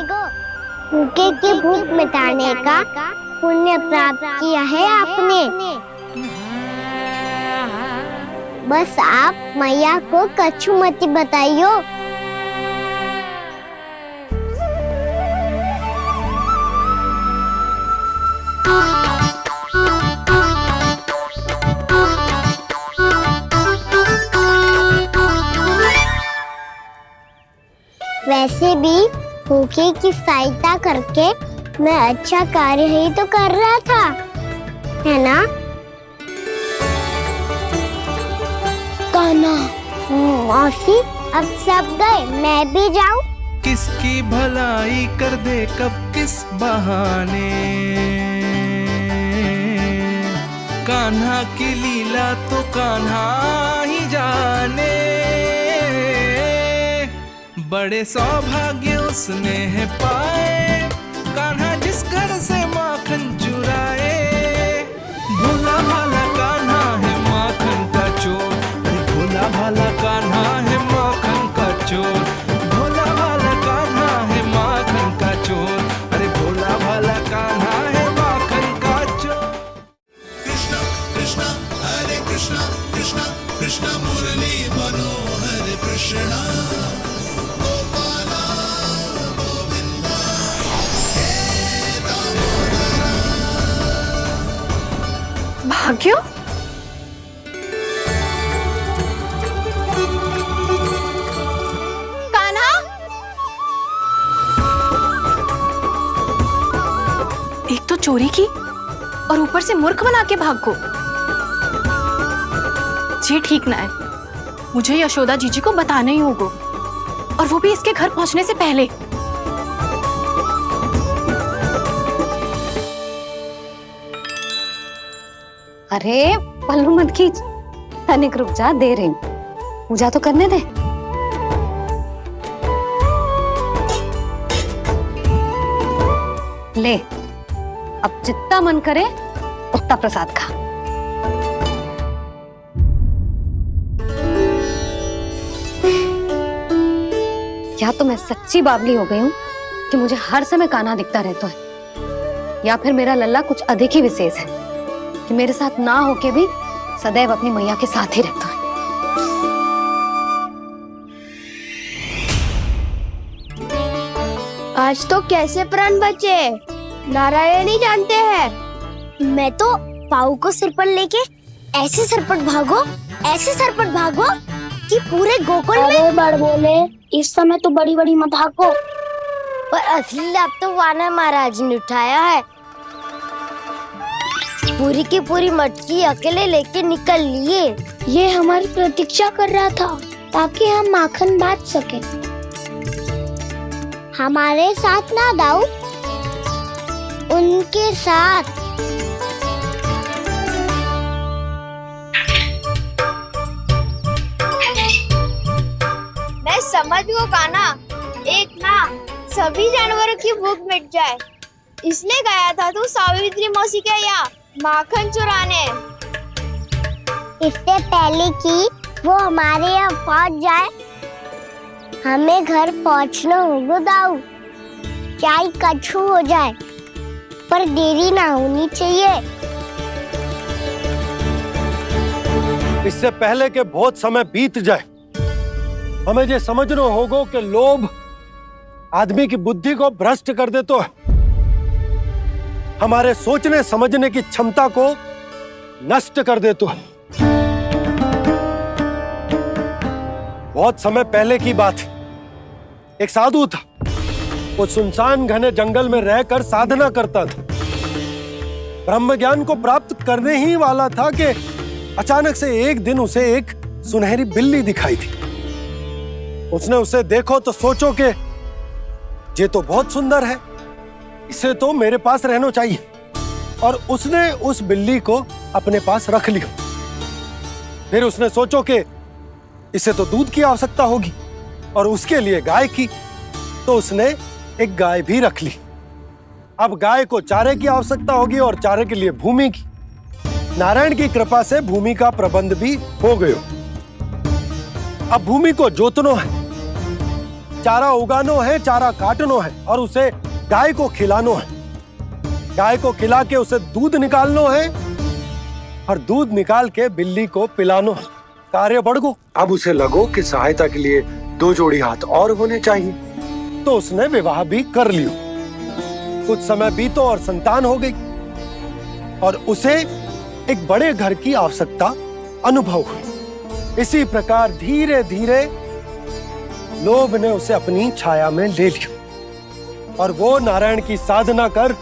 Speaker 1: भूखे की भूख मिटाने का पुण्य प्राप्त किया है आपने। बस आप मैया को कछु मत बताइयो। वैसे भी भूखे की सहायता करके मैं अच्छा कार्य ही तो कर रहा था, है ना? कान्हा, मौसी, अब सब गए, मैं भी जाऊं?
Speaker 9: किसकी भलाई कर दे कब किस बहाने, कान्हा की लीला तो कान्हा ही जाने। बड़े सौभाग्य उसने है पाए, कान्हा जिस घर से माखन चुराए। भोला भाला कान्हा है माखन का चोर, भोला भाला कान्हा है माखन का चोर। भोला भाला कान्हा है माखन का चोर, अरे भोला भाला कान्हा है माखन का चोर। कृष्णा कृष्णा हरे कृष्णा, कृष्णा कृष्णा मुरली मनोहर कृष्णा।
Speaker 4: भाग्यो, कान्हा, एक तो चोरी की, और ऊपर से मूर्ख बना के भागो। ये ठीक ना है। मुझे यशोदा जीजी को बताना ही होगा, और वो भी इसके घर पहुंचने से पहले।
Speaker 6: अरे पल्लू मत खींच, तनिक रुक जा, दे रही हूं, पूजा तो करने दे। ले, अब जितना मन करे उतना प्रसाद खा। या तो मैं सच्ची बावली हो गई हूँ कि मुझे हर समय कान्हा दिखता रहता है, या फिर मेरा लल्ला कुछ अधिक ही विशेष है कि मेरे साथ ना होके भी सदैव अपनी मैया के साथ ही रहता है।
Speaker 1: आज तो कैसे प्राण बचे नारायण ही जानते हैं। मैं तो पाऊ को सिर पर लेके ऐसे सरपट भागो कि पूरे गोकुल में बड़ बोले। इस समय तो बड़ी बड़ी मत हाको, पर असली लाभ तो वानर महाराज ने उठाया है। पूरी की पूरी मटकी अकेले लेके निकल लिए। ये हमारी प्रतीक्षा कर रहा था ताकि हम माखन बांट सके। हमारे साथ ना दाऊ, उनके साथ।
Speaker 8: मैं समझ गो कान्हा, एक ना सभी जानवरों की भूख मिट जाए, इसलिए गया था तू सावित्री मौसी के यहाँ माखन चुराने।
Speaker 1: इससे पहले कि वो हमारे यहाँ पहुँच जाए, हमें घर पहुँचना होगा दाऊ। चाहे कछु हो जाए, पर देरी ना होनी चाहिए।
Speaker 3: इससे पहले के बहुत समय बीत जाए, हमें ये समझना होगा कि लोभ आदमी की बुद्धि को भ्रष्ट कर दे, तो हमारे सोचने समझने की क्षमता को नष्ट कर दे। तो बहुत समय पहले की बात, एक साधु था। वो सुनसान घने जंगल में रहकर साधना करता था। ब्रह्म ज्ञान को प्राप्त करने ही वाला था कि अचानक से एक दिन उसे एक सुनहरी बिल्ली दिखाई थी। उसने उसे देखो तो सोचो कि ये तो बहुत सुंदर है, इसे तो मेरे पास रहना चाहिए, और उसने उस बिल्ली को अपने पास रख लिया। फिर उसने सोचो कि इसे तो दूध की आवश्यकता होगी और उसके लिए गाय की, तो उसने एक गाय भी रख ली। अब गाय को चारे की आवश्यकता होगी और चारे के लिए भूमि की। नारायण की कृपा से भूमि का प्रबंध भी हो गयो। अब भूमि को जोतनो है, चारा उगानो है, चारा काटनो है, और उसे गाय को खिलानो है। गाय को खिला के उसे दूध निकालनो है, और दूध निकाल के बिल्ली को पिलानो है। कार्य बढ़ गो। अब उसे लगो कि सहायता के लिए 2 जोड़ी हाथ और होने चाहिए, तो उसने विवाह भी कर लियो। कुछ समय बीतो और संतान हो गई, और उसे एक बड़े घर की आवश्यकता अनुभव हुई। इसी प्रकार धीरे धीरे लोभ ने उसे अपनी छाया में ले लिया, और वो नारायण की साधना कर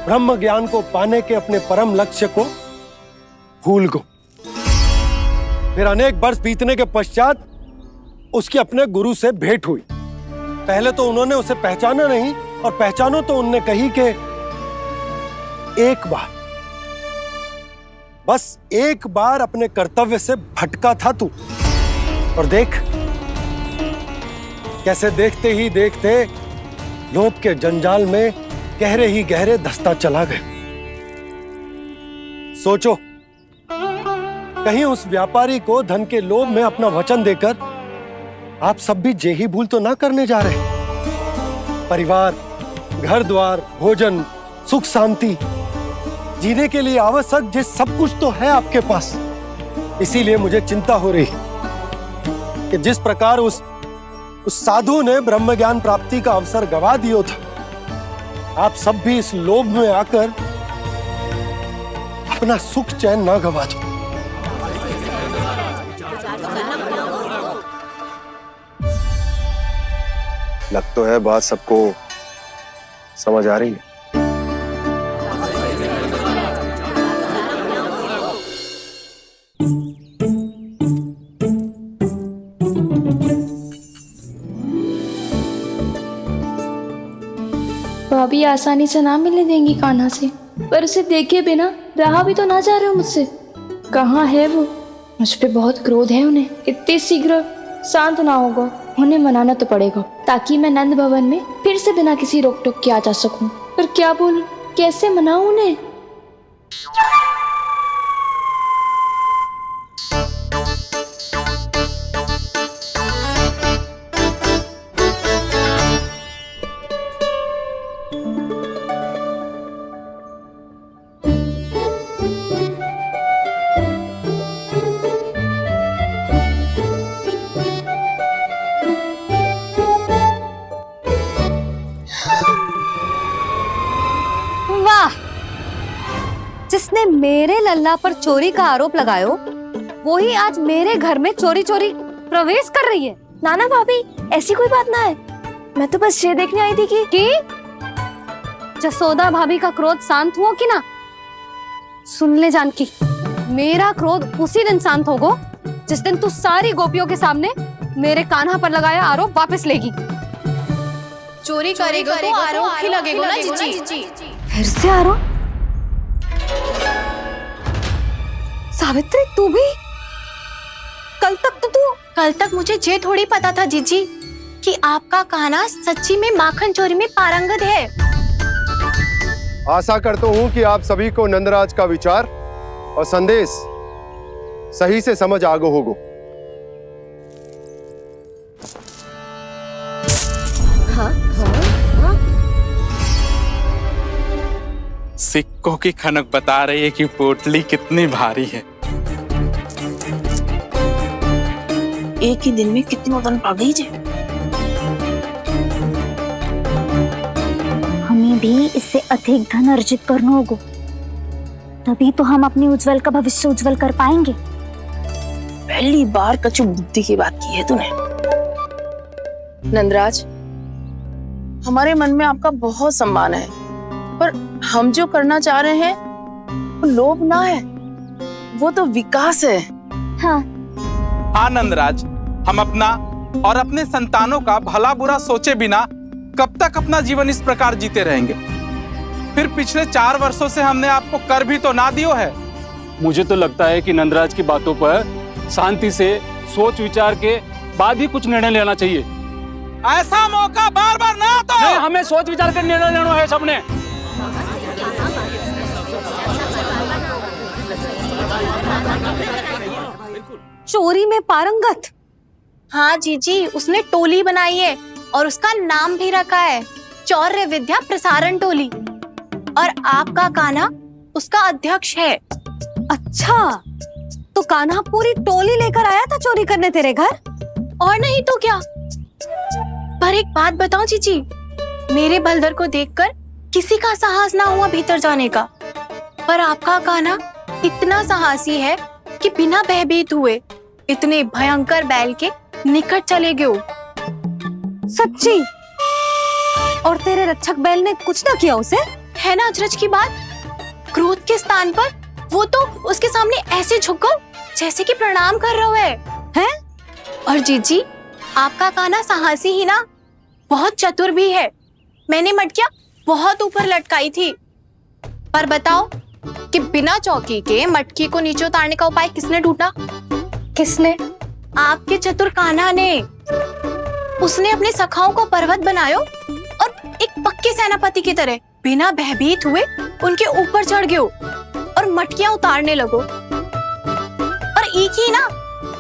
Speaker 3: ब्रह्म ज्ञान को पाने के अपने परम लक्ष्य को भूल गो। फिर अनेक वर्ष बीतने के पश्चात उसकी अपने गुरु से भेंट हुई। पहले तो उन्होंने उसे पहचाना नहीं, और पहचानो तो उनने कही कि एक बार, बस एक बार अपने कर्तव्य से भटका था तू, और देख कैसे देखते ही देखते लोभ के जंजाल में गहरे ही गहरे धंसता चला गया। सोचो, कहीं उस व्यापारी को धन के लोभ में अपना वचन देकर आप सब भी जे ही भूल तो ना करने जा रहे। परिवार, घर द्वार, भोजन, सुख शांति, जीने के लिए आवश्यक जिस सब कुछ तो है आपके पास। इसीलिए मुझे चिंता हो रही कि जिस प्रकार उस साधु ने ब्रह्म ज्ञान प्राप्ति का अवसर गवा दिया था, आप सब भी इस लोभ में आकर अपना सुख चैन ना गवा दो।
Speaker 13: लग तो है बात सबको समझ आ रही है।
Speaker 16: ये आसानी से ना मिलने देंगी कान्हा से, पर उसे देखे बिना रहा भी तो ना जा रहा मुझसे। कहाँ है वो? मुझ पे बहुत क्रोध है उन्हें। इतनी शीघ्र शांत ना होगा, उन्हें मनाना तो पड़ेगा ताकि मैं नंद भवन में फिर से बिना किसी रोक टोक के आ जा सकूं। पर क्या बोलूं, कैसे मनाऊं उन्हें?
Speaker 6: जिसने मेरे लल्ला पर चोरी का आरोप लगायो, वो ही आज मेरे घर में चोरी चोरी प्रवेश कर रही है।
Speaker 16: नाना भाभी, ऐसी कोई बात ना है, मैं तो बस ये देखने आई थी कि
Speaker 6: जसोदा भाभी का क्रोध शांत हुआ कि ना? सुन ले जानकी, मेरा क्रोध उसी दिन शांत होगा जिस दिन तू सारी गोपियों के सामने मेरे कान्हा पर लगाया आरोप वापस लेगी।
Speaker 4: चोरी करेगा तो आरोप ही लगेगा ना जीजी।
Speaker 6: फिर से आरोप? सावित्री, तू भी?
Speaker 4: कल तक मुझे ये थोड़ी पता था जीजी कि आपका कान्हा सच्ची में माखन चोरी में पारंगत है।
Speaker 3: आशा करता हूँ कि आप सभी को नंदराज का विचार और संदेश सही से समझ आ गो होगो।
Speaker 17: सिक्कों की खनक बता रही है कि पोटली कितनी भारी है।
Speaker 16: एक ही दिन में कितनी धन पा गई जे।
Speaker 1: हमें भी इससे अधिक धन अर्जित करना होगा, तभी तो हम अपनी उज्जवल का भविष्य उज्जवल कर पाएंगे।
Speaker 16: पहली बार कछु बुद्धि की बात की है तूने। नंदराज, हमारे मन में आपका बहुत सम्मान है, पर हम जो करना चाह रहे हैं वो लोभ ना है, वो तो विकास है।
Speaker 1: हाँ
Speaker 17: नंदराज, हम अपना और अपने संतानों का भला बुरा सोचे बिना कब तक अपना जीवन इस प्रकार जीते रहेंगे? फिर पिछले 4 वर्षों से हमने आपको कर भी तो ना दियो है।
Speaker 18: मुझे तो लगता है कि नंदराज की बातों पर शांति से सोच विचार के बाद ही कुछ निर्णय लेना चाहिए।
Speaker 17: ऐसा मौका बार बार ना आता।
Speaker 18: नहीं, हमें सोच विचार कर निर्णय लेना है सबने।
Speaker 6: चोरी में पारंगत?
Speaker 4: हाँ जीजी, उसने टोली बनाई है और उसका नाम भी रखा है चौर्य विद्या प्रसारण टोली, और आपका कान्हा उसका अध्यक्ष है।
Speaker 6: अच्छा, तो कान्हा पूरी टोली लेकर आया था चोरी करने तेरे घर?
Speaker 4: और नहीं तो क्या। पर एक बात बताऊं जीजी, मेरे बलदर को देखकर किसी का साहस ना हुआ भीतर जाने का, पर आपका कान्हा इतना साहसी है कि बिना भयभीत हुए इतने भयंकर बैल के निकट चले गए।
Speaker 6: सच्ची? और तेरे रक्षक बैल ने कुछ ना किया उसे?
Speaker 4: है ना अचरज की बात। क्रोध के स्थान पर वो तो उसके सामने ऐसे झुको जैसे कि प्रणाम कर रहा है। और जीजी, आपका कान्हा साहसी ही ना, बहुत चतुर भी है। मैंने मटकियां बहुत ऊपर लटकाई थी, पर बताओ कि बिना चौकी के मटकी को नीचे उतारने का उपाय किसने ढूंढा?
Speaker 6: किसने?
Speaker 4: आपके चतुर कान्हा ने। उसने अपने सखाओं को पर्वत बनायो और एक पक्के सेनापति की तरह बिना भयभीत हुए उनके ऊपर चढ़ गयो और मटकियां उतारने लगो। और एक ही ना,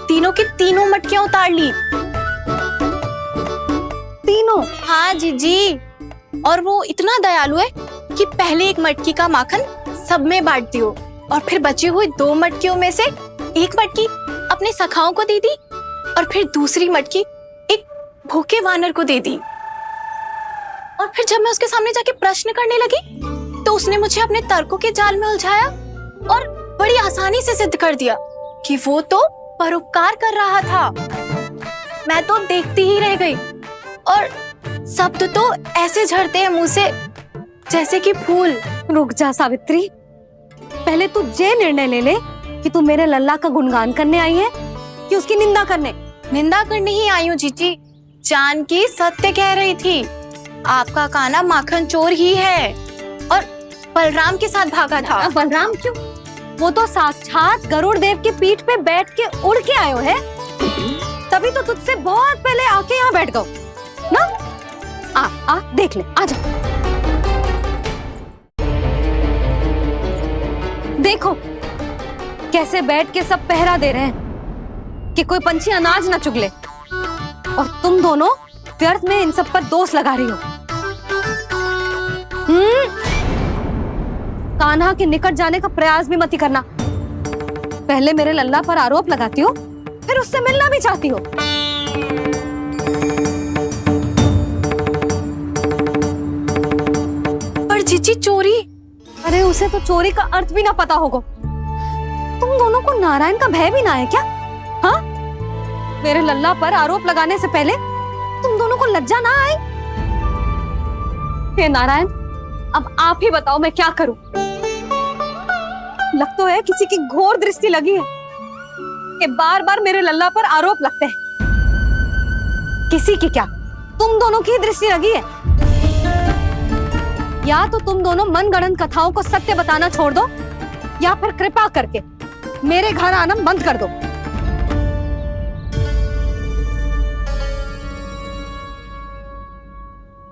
Speaker 4: तीनों की तीनों मटकियां उतार ली।
Speaker 6: तीनों?
Speaker 4: हाँ जीजी, और वो इतना दयालु है कि पहले एक मटकी का माखन सब में बांट दियो और फिर बची हुई 2 मटकियों में से एक मटकी अपने सखाओं को दे दी और फिर दूसरी मटकी एक भूखे वानर को दे दी। और फिर जब मैं उसके सामने जाके प्रश्न करने लगी तो उसने मुझे अपने तर्कों के जाल में उलझाया और बड़ी आसानी से सिद्ध कर दिया कि वो तो परोपकार कर रहा था। मैं तो देखती ही रह गई और शब्द तो ऐसे झड़ते हैं मुंह से जैसे कि फूल।
Speaker 6: रुक जा सावित्री, पहले तू ये निर्णय ले ले कि तू मेरे लल्ला का गुणगान करने आई है कि उसकी निंदा करने?
Speaker 4: निंदा करने ही आई हूँ जीजी। जानकी सत्य कह रही थी।
Speaker 12: आपका कान्हा माखन चोर ही है और बलराम के साथ भागा था।
Speaker 6: बलराम क्यों? वो तो साक्षात गरुड़ देव की पीठ पे बैठ के उड़ के आयो है, तभी तो तुझसे बहुत पहले आके यहाँ बैठ गओ ना। आ देख ले, आ जा। देखो कैसे बैठ के सब पहरा दे रहे हैं कि कोई पंछी अनाज ना चुगले, और तुम दोनों व्यर्थ में इन सब पर दोष लगा रही हो। कान्हा के निकट जाने का प्रयास भी मत ही करना। पहले मेरे लल्ला पर आरोप लगाती हो, फिर उससे मिलना भी चाहती हो।
Speaker 12: पर जीजी चोरी,
Speaker 6: अरे उसे तो चोरी का अर्थ भी ना पता होगा। तुम दोनों को नारायण का भय भी ना है क्या? हाँ, मेरे लल्ला पर आरोप लगाने से पहले तुम दोनों को लज्जा ना आई? हे नारायण, अब आप ही बताओ मैं क्या करूं। लग तो है किसी की घोर दृष्टि लगी है कि बार बार मेरे लल्ला पर आरोप लगते हैं। किसी की क्या, तुम दोनों की दृष्टि लगी है। या तो तुम दोनों मनगढ़ंत कथाओं को सत्य बताना छोड़ दो, या फिर कृपा करके मेरे घर आना बंद कर दो।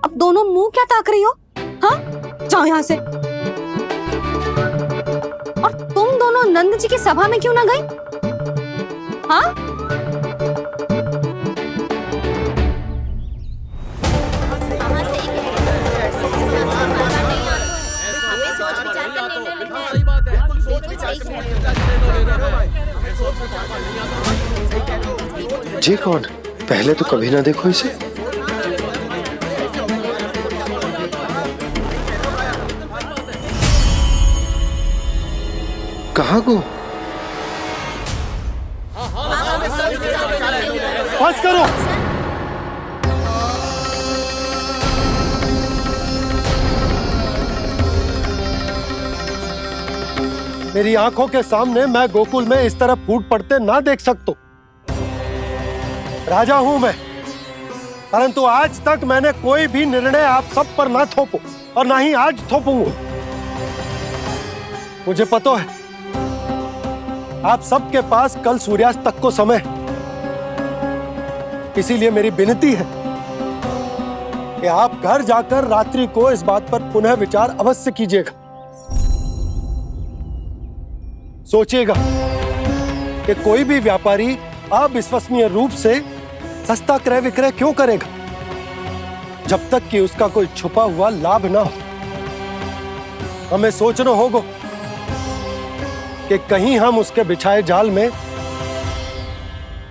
Speaker 6: अब दोनों मुंह क्या ताक रही हो? हाँ, जाओ यहां से। और तुम दोनों नंद जी की सभा में क्यों ना गई? हाँ,
Speaker 3: जी कौन? पहले तो कभी ना देखो इसे। कहाँ को? बस करो। मेरी आंखों के सामने मैं गोकुल में इस तरह फूट पड़ते ना देख सकता। राजा हूं मैं, परंतु आज तक मैंने कोई भी निर्णय आप सब पर ना थोपो और ना ही आज थोपूंगा। मुझे पता है आप सबके पास कल सूर्यास्त तक को समय, इसीलिए मेरी विनती है कि आप घर जाकर रात्रि को इस बात पर पुनः विचार अवश्य कीजिएगा। सोचिएगा कि कोई भी व्यापारी अविश्वसनीय रूप से सस्ता क्रय विक्रय क्यों करेगा, जब तक कि उसका कोई छुपा हुआ लाभ ना हो। हमें सोचना होगा कि कहीं हम उसके बिछाए जाल में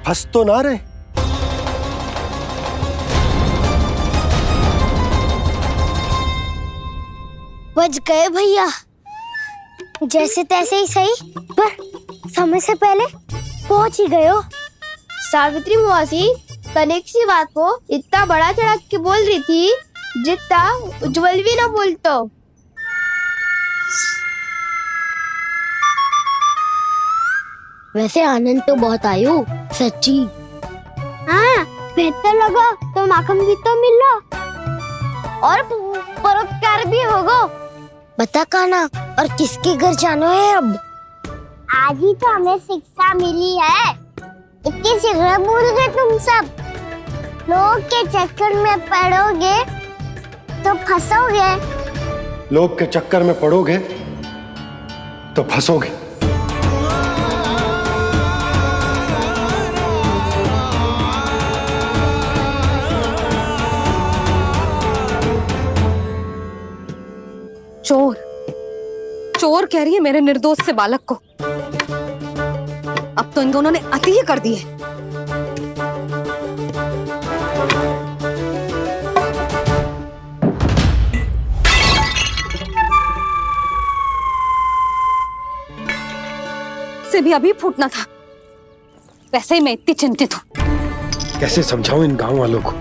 Speaker 3: फंस तो ना रहे।
Speaker 1: बच गए भैया, जैसे तैसे ही सही, पर समय से पहले पहुंच ही गए हो।
Speaker 8: सावित्री मौसी कनेक सी बात को इतना बड़ा चढ़ा के बोल रही थी जितना उज्जवल भी ना बोलतो।
Speaker 1: वैसे आनंद तो बहुत आयो, सच्ची। हाँ, बेहतर लगा तो माखन भी तो मिला और परोपकार भी होगा। बता कान्हा, और किसके घर जाना है अब? आज ही तो हमें शिक्षा मिली है, इतनी शीघ्र भूल गए तुम सब। लोग के चक्कर में पड़ोगे तो फंसोगे।
Speaker 3: लोग के चक्कर में पड़ोगे तो फंसोगे।
Speaker 6: चोर, चोर कह रही है मेरे निर्दोष से बालक को। अब तो इन दोनों ने अति ही कर दी है। से भी अभी फूटना था। वैसे ही मैं इतनी चिंतित हूं।
Speaker 3: कैसे समझाऊं इन गांव वालों को?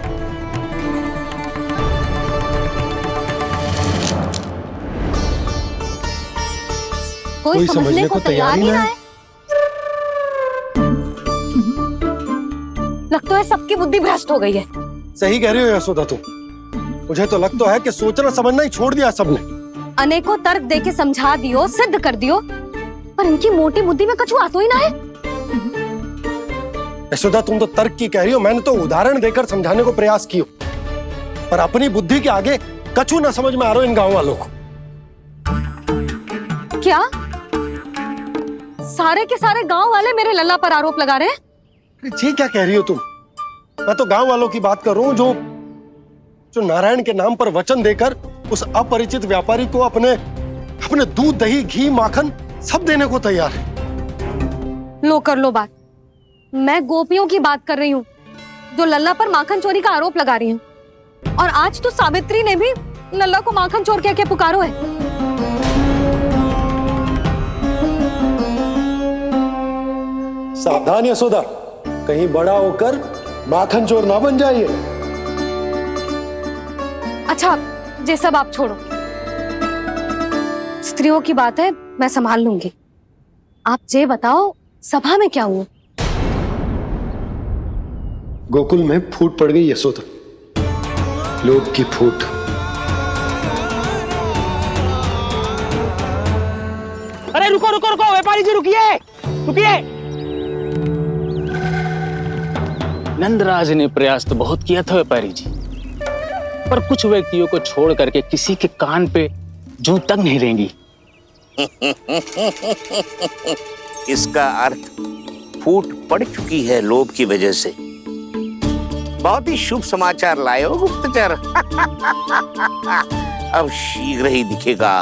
Speaker 6: कोई समझने को तैयार ही ना है। लगता है सबकी बुद्धि भ्रष्ट हो गई है।
Speaker 3: सही कह रही हो यशोदा तुम। मुझे तो लगता है कि सोचना समझना ही छोड़ दिया सबने।
Speaker 6: अनेकों तर्क देके समझा दियो, सिद्ध कर दियो, पर इनकी मोटी बुद्धि में कछु आतो ही ना है।
Speaker 3: यशोदा, तुम तो तर्क की कह रही हो, मैंने तो उदाहरण देकर समझाने को प्रयास किया, पर अपनी बुद्धि के आगे कछु ना समझ में आ रहा इन गांव वालों को।
Speaker 6: क्या सारे के सारे गांव वाले मेरे लल्ला पर आरोप लगा रहे हैं?
Speaker 3: जी क्या कह रही हो तुम? मैं तो गांव वालों की बात कर रहा हूं जो नारायण के नाम पर वचन देकर उस अपरिचित व्यापारी को अपने दूध, दही, घी, माखन सब देने को तैयार है।
Speaker 6: लो कर लो बात। मैं गोपियों की बात कर रही हूँ जो लल्ला पर माखन चोरी का आरोप लगा रही हूँ, और आज तो सावित्री ने भी लल्ला को माखन चोर कह के पुकारो है।
Speaker 3: सावधान यशोदा, कहीं बड़ा होकर माखन चोर ना बन जाइए।
Speaker 6: अच्छा, ये सब आप छोड़ो, स्त्रियों की बात है, मैं संभाल लूंगी। आप ये बताओ, सभा में क्या हुआ?
Speaker 3: गोकुल में फूट पड़ गई यशोदा, लोभ की फूट।
Speaker 19: अरे रुको रुको रुको, व्यापारी जी रुकिए रुकिए।
Speaker 18: नंदराज ने प्रयास तो बहुत किया था व्यापारी जी, पर कुछ व्यक्तियों को छोड़ करके किसी के कान पे जूं तक नहीं रेंगी।
Speaker 5: इसका अर्थ फूट पड़ चुकी है लोभ की वजह से। बहुत ही शुभ समाचार लाए हो गुप्तचर। अब शीघ्र ही दिखेगा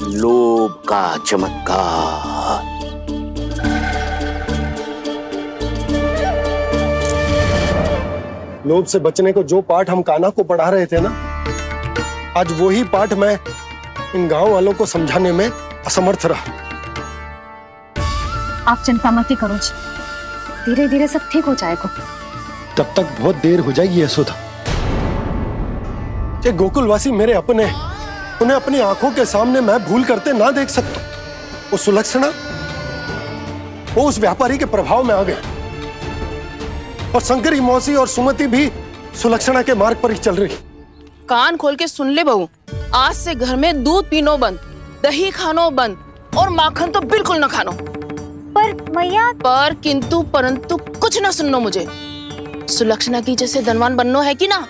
Speaker 5: लोभ का चमत्कार।
Speaker 3: लोभ से बचने को जो पाठ हम कान्हा को पढ़ा रहे थे ना, आज वही पाठ मैं इन गांव वालों को समझाने में असमर्थ रहा।
Speaker 6: आप चिंता मत करो जी, धीरे धीरे सब ठीक हो जाएगा।
Speaker 3: तब तक बहुत देर हो जाएगी यशोदा। ये गोकुलवासी मेरे अपने, उन्हें अपनी आंखों के सामने मैं भूल करते ना देख सकता। वो सुलक्षणा, वो उस व्यापारी के प्रभाव में आ गए, और शंकरी मौसी और सुमति भी सुलक्षणा के मार्ग पर ही चल रही।
Speaker 20: कान खोल के सुन ले बहू, आज से घर में दूध पीनो बंद, दही खानो बंद, और माखन तो बिल्कुल न खानो।
Speaker 1: पर मैया,
Speaker 20: पर किंतु परंतु कुछ ना सुननो मुझे। सुलक्षणा की जैसे धनवान बननो है कि ना?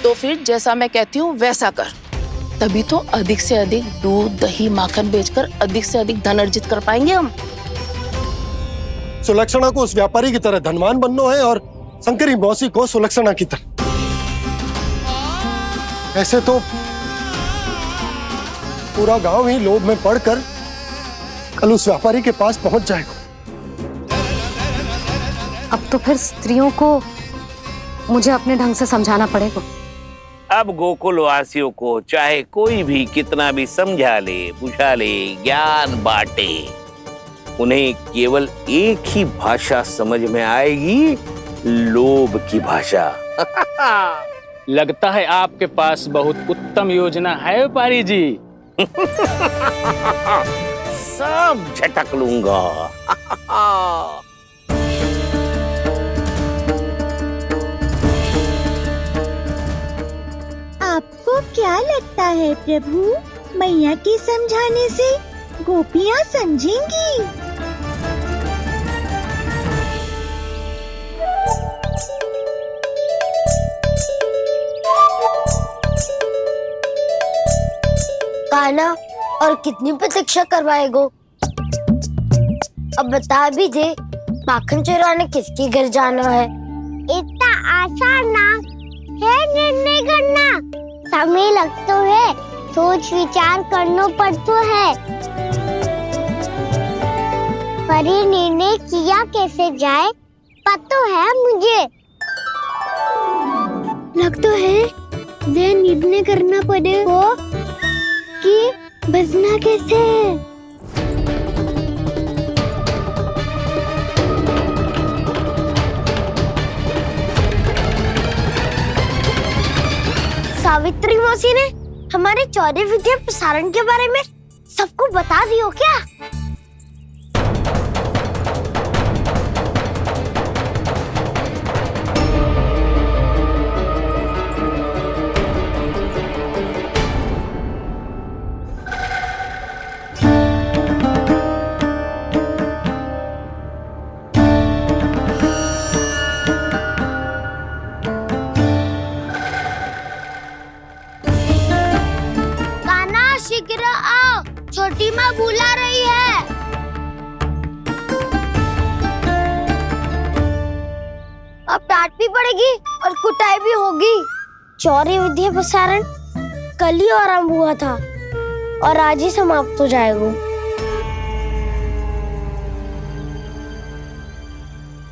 Speaker 20: तो फिर जैसा मैं कहती हूँ वैसा कर, तभी तो अधिक से अधिक दूध, दही, माखन बेचकर अधिक से अधिक धन अर्जित कर पाएंगे हम।
Speaker 3: सुलक्षणा को उस व्यापारी की तरह धनवान बनना है और शंकरी मौसी को सुलक्षणा की तरह। ऐसे तो पूरा गांव ही लोभ में पड़कर कल उस व्यापारी के पास पहुंच जाएगा।
Speaker 6: अब तो फिर स्त्रियों को मुझे अपने ढंग से समझाना पड़ेगा।
Speaker 5: अब गोकुल वासियों को चाहे कोई भी कितना भी समझा ले, बुझा ले, ज्ञान बांटे, उन्हें केवल एक ही भाषा समझ में आएगी, लोभ की भाषा।
Speaker 18: लगता है आपके पास बहुत उत्तम योजना है व्यापारी जी।
Speaker 5: सब झटक लूंगा।
Speaker 1: आपको क्या लगता है प्रभु, मैया के समझाने से गोपियाँ समझेंगी?
Speaker 8: कान्हा, और कितनी प्रतीक्षा करवाएगो? अब बता भी दे, माखन चुराने किसके घर जाना है?
Speaker 1: इतना आसान ना है निर्णय करना, समय लगता है, सोच विचार करना पड़ता है। पर ये निर्णय किया कैसे जाए पता है मुझे। लगता है ये निर्णय करना पड़ेगा कि बचना कैसे है। सावित्री मौसी ने हमारे चौदह विद्या प्रसारण के बारे में सबको बता दियो क्या? शीघ्र आओ, छोटी माँ बुला रही है। अब डांट भी पड़ेगी और कुटाई भी होगी। चौरी विद्या प्रसारण कल ही आरंभ हुआ था और आज ही समाप्त हो जाएगा।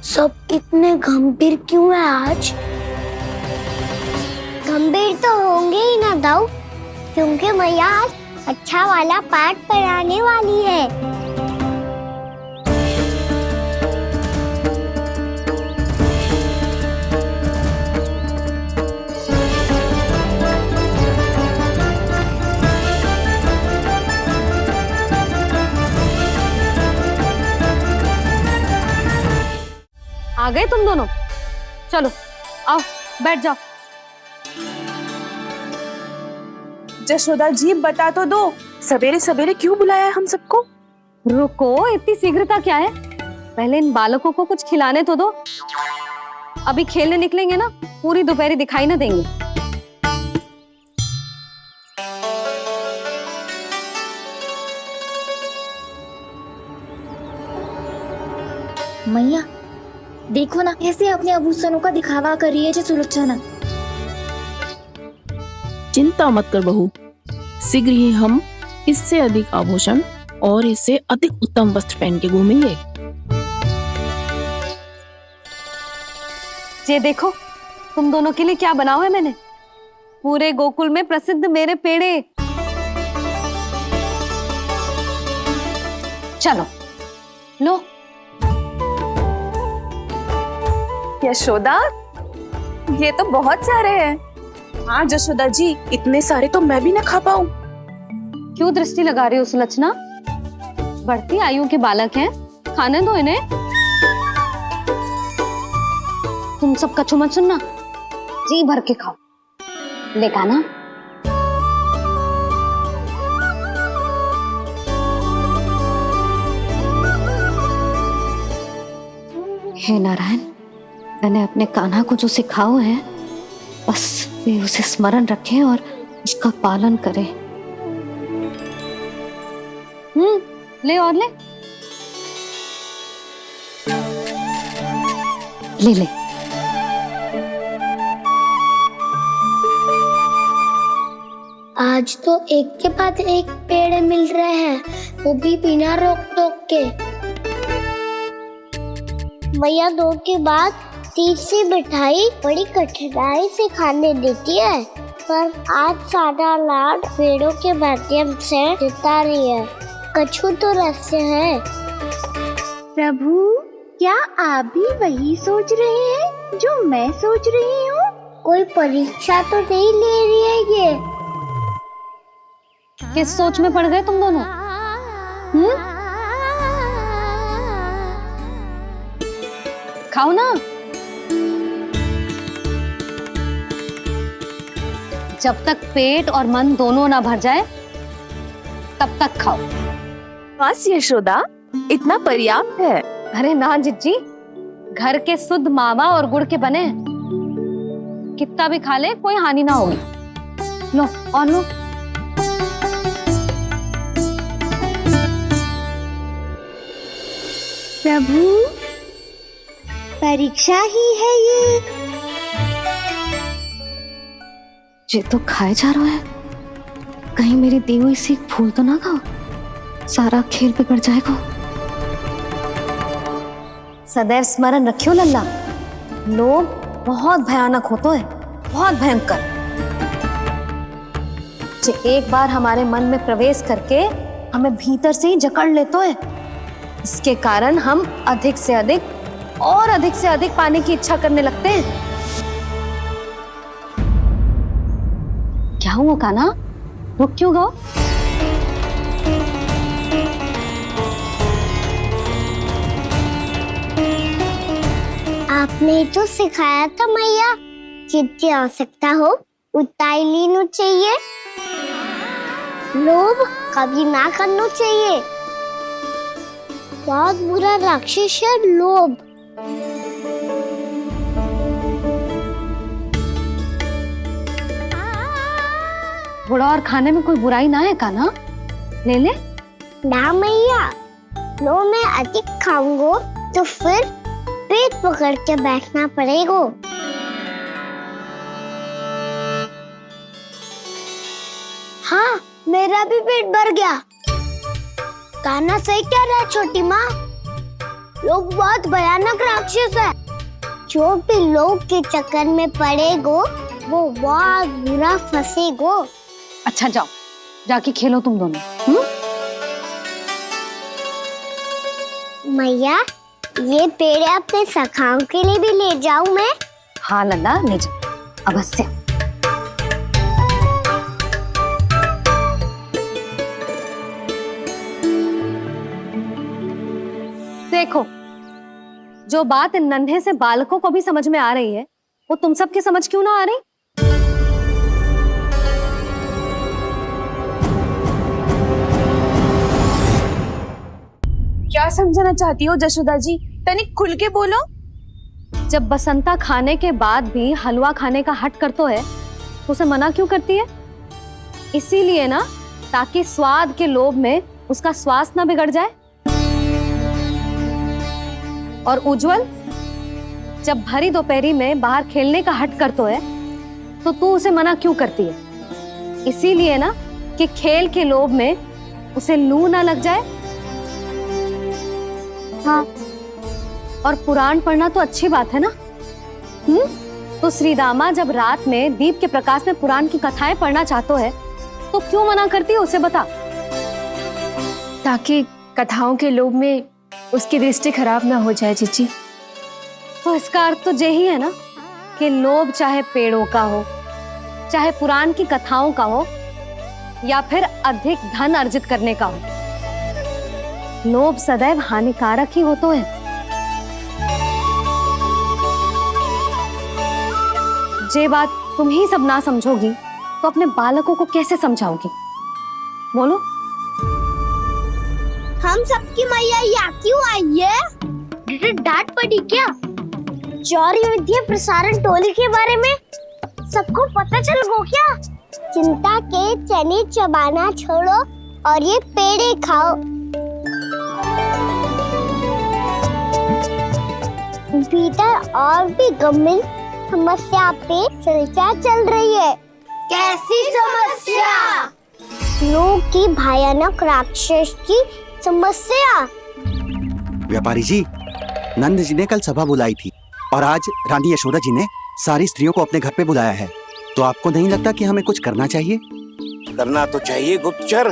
Speaker 1: सब इतने गंभीर क्यों है आज? गंभीर तो होंगे ही ना दाऊ, क्योंकि मैया आज अच्छा वाला पाठ पढ़ाने वाली है।
Speaker 6: आ गए तुम दोनों? चलो आओ बैठ जाओ।
Speaker 2: जशोदा जी बता तो दो, सवेरे सवेरे क्यों बुलाया है हम सबको?
Speaker 6: रुको, इतनी शीघ्रता क्या है? पहले इन बालकों को कुछ खिलाने तो दो। अभी खेलने निकलेंगे ना, पूरी दोपहरी दिखाई ना देंगे।
Speaker 16: मैया देखो ना, कैसे अपने आभूषणों का दिखावा कर रही है सुलोचना।
Speaker 20: चिंता मत कर बहू, शीघ्र ही हम इससे अधिक आभूषण और इससे अधिक उत्तम वस्त्र पहन के घूमेंगे।
Speaker 6: ये देखो तुम दोनों के लिए क्या बनाओ है मैंने। पूरे गोकुल में प्रसिद्ध मेरे पेड़े। चलो लो।
Speaker 2: यशोदा, ये तो बहुत सारे हैं। हाँ जशोदा जी, इतने सारे तो मैं भी ना खा पाऊं।
Speaker 6: क्यों दृष्टि लगा रही हो सुलोचना? बढ़ती आयु के बालक हैं, खाने दो इन्हें। तुम सब कछु मत सुनना, जी भर के खाओ। लेगा ना? हे नारायण, मैंने अपने कान्हा को जो सिखाओ है, बस वे उसे स्मरण रखें और उसका पालन करें। ले और ले ले ले।
Speaker 1: आज तो एक के बाद एक पेड़ मिल रहे हैं, वो भी बिना रोक टोक के। मैया दो के बाद तीसरी मिठाई बड़ी कठिनाई से खाने देती है, पर आज सादा लाड पेड़ों के माध्यम से जिता रही है। कछु तो रहस्य है। प्रभु, क्या आप भी वही सोच रहे हैं जो मैं सोच रही हूँ? कोई परीक्षा तो नहीं ले रही है ये?
Speaker 6: किस सोच में पड़ गए तुम दोनों? खाओ ना। जब तक पेट और मन दोनों ना भर जाए तब तक खाओ।
Speaker 2: बस यशोदा, इतना पर्याप्त है।
Speaker 6: अरे ना जिज्जी, घर के शुद्ध मावा और गुड़ के बने, कितना भी खा ले कोई हानि ना होगी। लो और लो।
Speaker 1: प्रभु, परीक्षा ही है
Speaker 6: ये तो खाए जा रहा है। कहीं मेरी दी हुई सीख भूल तो ना खाओ, सारा खेल बिगड़ जाएगा। सदैव स्मरण रखियो लल्ला, लोभ बहुत भयानक होता है, बहुत भयंकर। जो एक बार हमारे मन में प्रवेश करके हमें भीतर से ही जकड़ लेता है, इसके कारण हम अधिक से अधिक और अधिक से अधिक पाने की इच्छा करने लगते हैं। क्या हुआ कान्हा, रुक क्यों गए?
Speaker 1: आपने तो सिखाया था मैया, जितनी आवश्यकता हो उतना ही लेना चाहिए, लोभ कभी ना करना चाहिए। बहुत बुरा राक्षस है लोभ।
Speaker 6: थोड़ा और खाने में कोई बुराई ना है कान्हा, ले ले।
Speaker 1: ना मैया, लो मैं अधिक खाऊंगा तो फिर पेट पकड़ के बैठना पड़ेगा। हाँ, मेरा भी पेट भर गया। कान्हा सही कह रहा है छोटी माँ, लोग बहुत भयानक राक्षस है। जो भी लोग के चक्कर में पड़ेगो वो बहुत बुरा फंसेगो।
Speaker 6: अच्छा जाओ, जाके खेलो तुम दोनों।
Speaker 1: मैया, ये पेड़ अपने सखाओं के लिए भी ले जाऊं मैं?
Speaker 6: हाँ लल्ला, ले जाओ अवश्य। देखो, जो बात इन नन्हे से बालकों को भी समझ में आ रही है, वो तुम सबके समझ क्यों ना आ रही?
Speaker 2: क्या समझाना चाहती हो जशोदा जी? तनिक खुल के बोलो।
Speaker 6: जब बसंता खाने के बाद भी हलवा खाने का हट करतो है तो उसे मना क्यों करती है? इसीलिए ना, ताकि स्वाद के लोभ में उसका स्वास्थ्य ना बिगड़ जाए। और उज्जवल, जब भरी दोपहरी में बाहर खेलने का हट करतो है तो तू उसे मना क्यों करती है? इसीलिए ना कि खेल के लोभ में उसे लू ना लग जाए। हाँ, और पुराण पढ़ना तो अच्छी बात है ना। तो श्री रामा जब रात में दीप के प्रकाश में पुराण की कथाएं पढ़ना चाहते है तो क्यों मना करती है? उसे बता।
Speaker 16: ताकि कथाओं के लोभ में उसकी दृष्टि खराब ना हो जाए जीजी।
Speaker 6: तो इसका अर्थ तो यही है ना कि लोभ चाहे पेड़ों का हो, चाहे पुराण की कथाओं का हो, या फिर अधिक धन अर्जित करने का हो, लोभ सदैव हानिकारक ही होता है। जे बात तुम ही सब ना समझोगी तो अपने बालकों को कैसे समझाओगी? बोलो।
Speaker 1: हम सबकी मैया यहाँ क्यों आई है? डांट पड़ी क्या? चौरी विद्या प्रसारण टोली के बारे में सबको पता चल गो क्या? चिंता के चने चबाना छोड़ो और ये पेड़े खाओ। भीतर और भी गंभीर समस्या पे चर्चा चल रही है। कैसी समस्या? लोग की भयानक राक्षस की समस्या।
Speaker 11: व्यापारी जी, नंद जी ने कल सभा बुलाई थी और आज रानी यशोदा जी ने सारी स्त्रियों को अपने घर पे बुलाया है। तो आपको नहीं लगता कि हमें कुछ करना चाहिए?
Speaker 5: करना तो चाहिए गुप्तचर।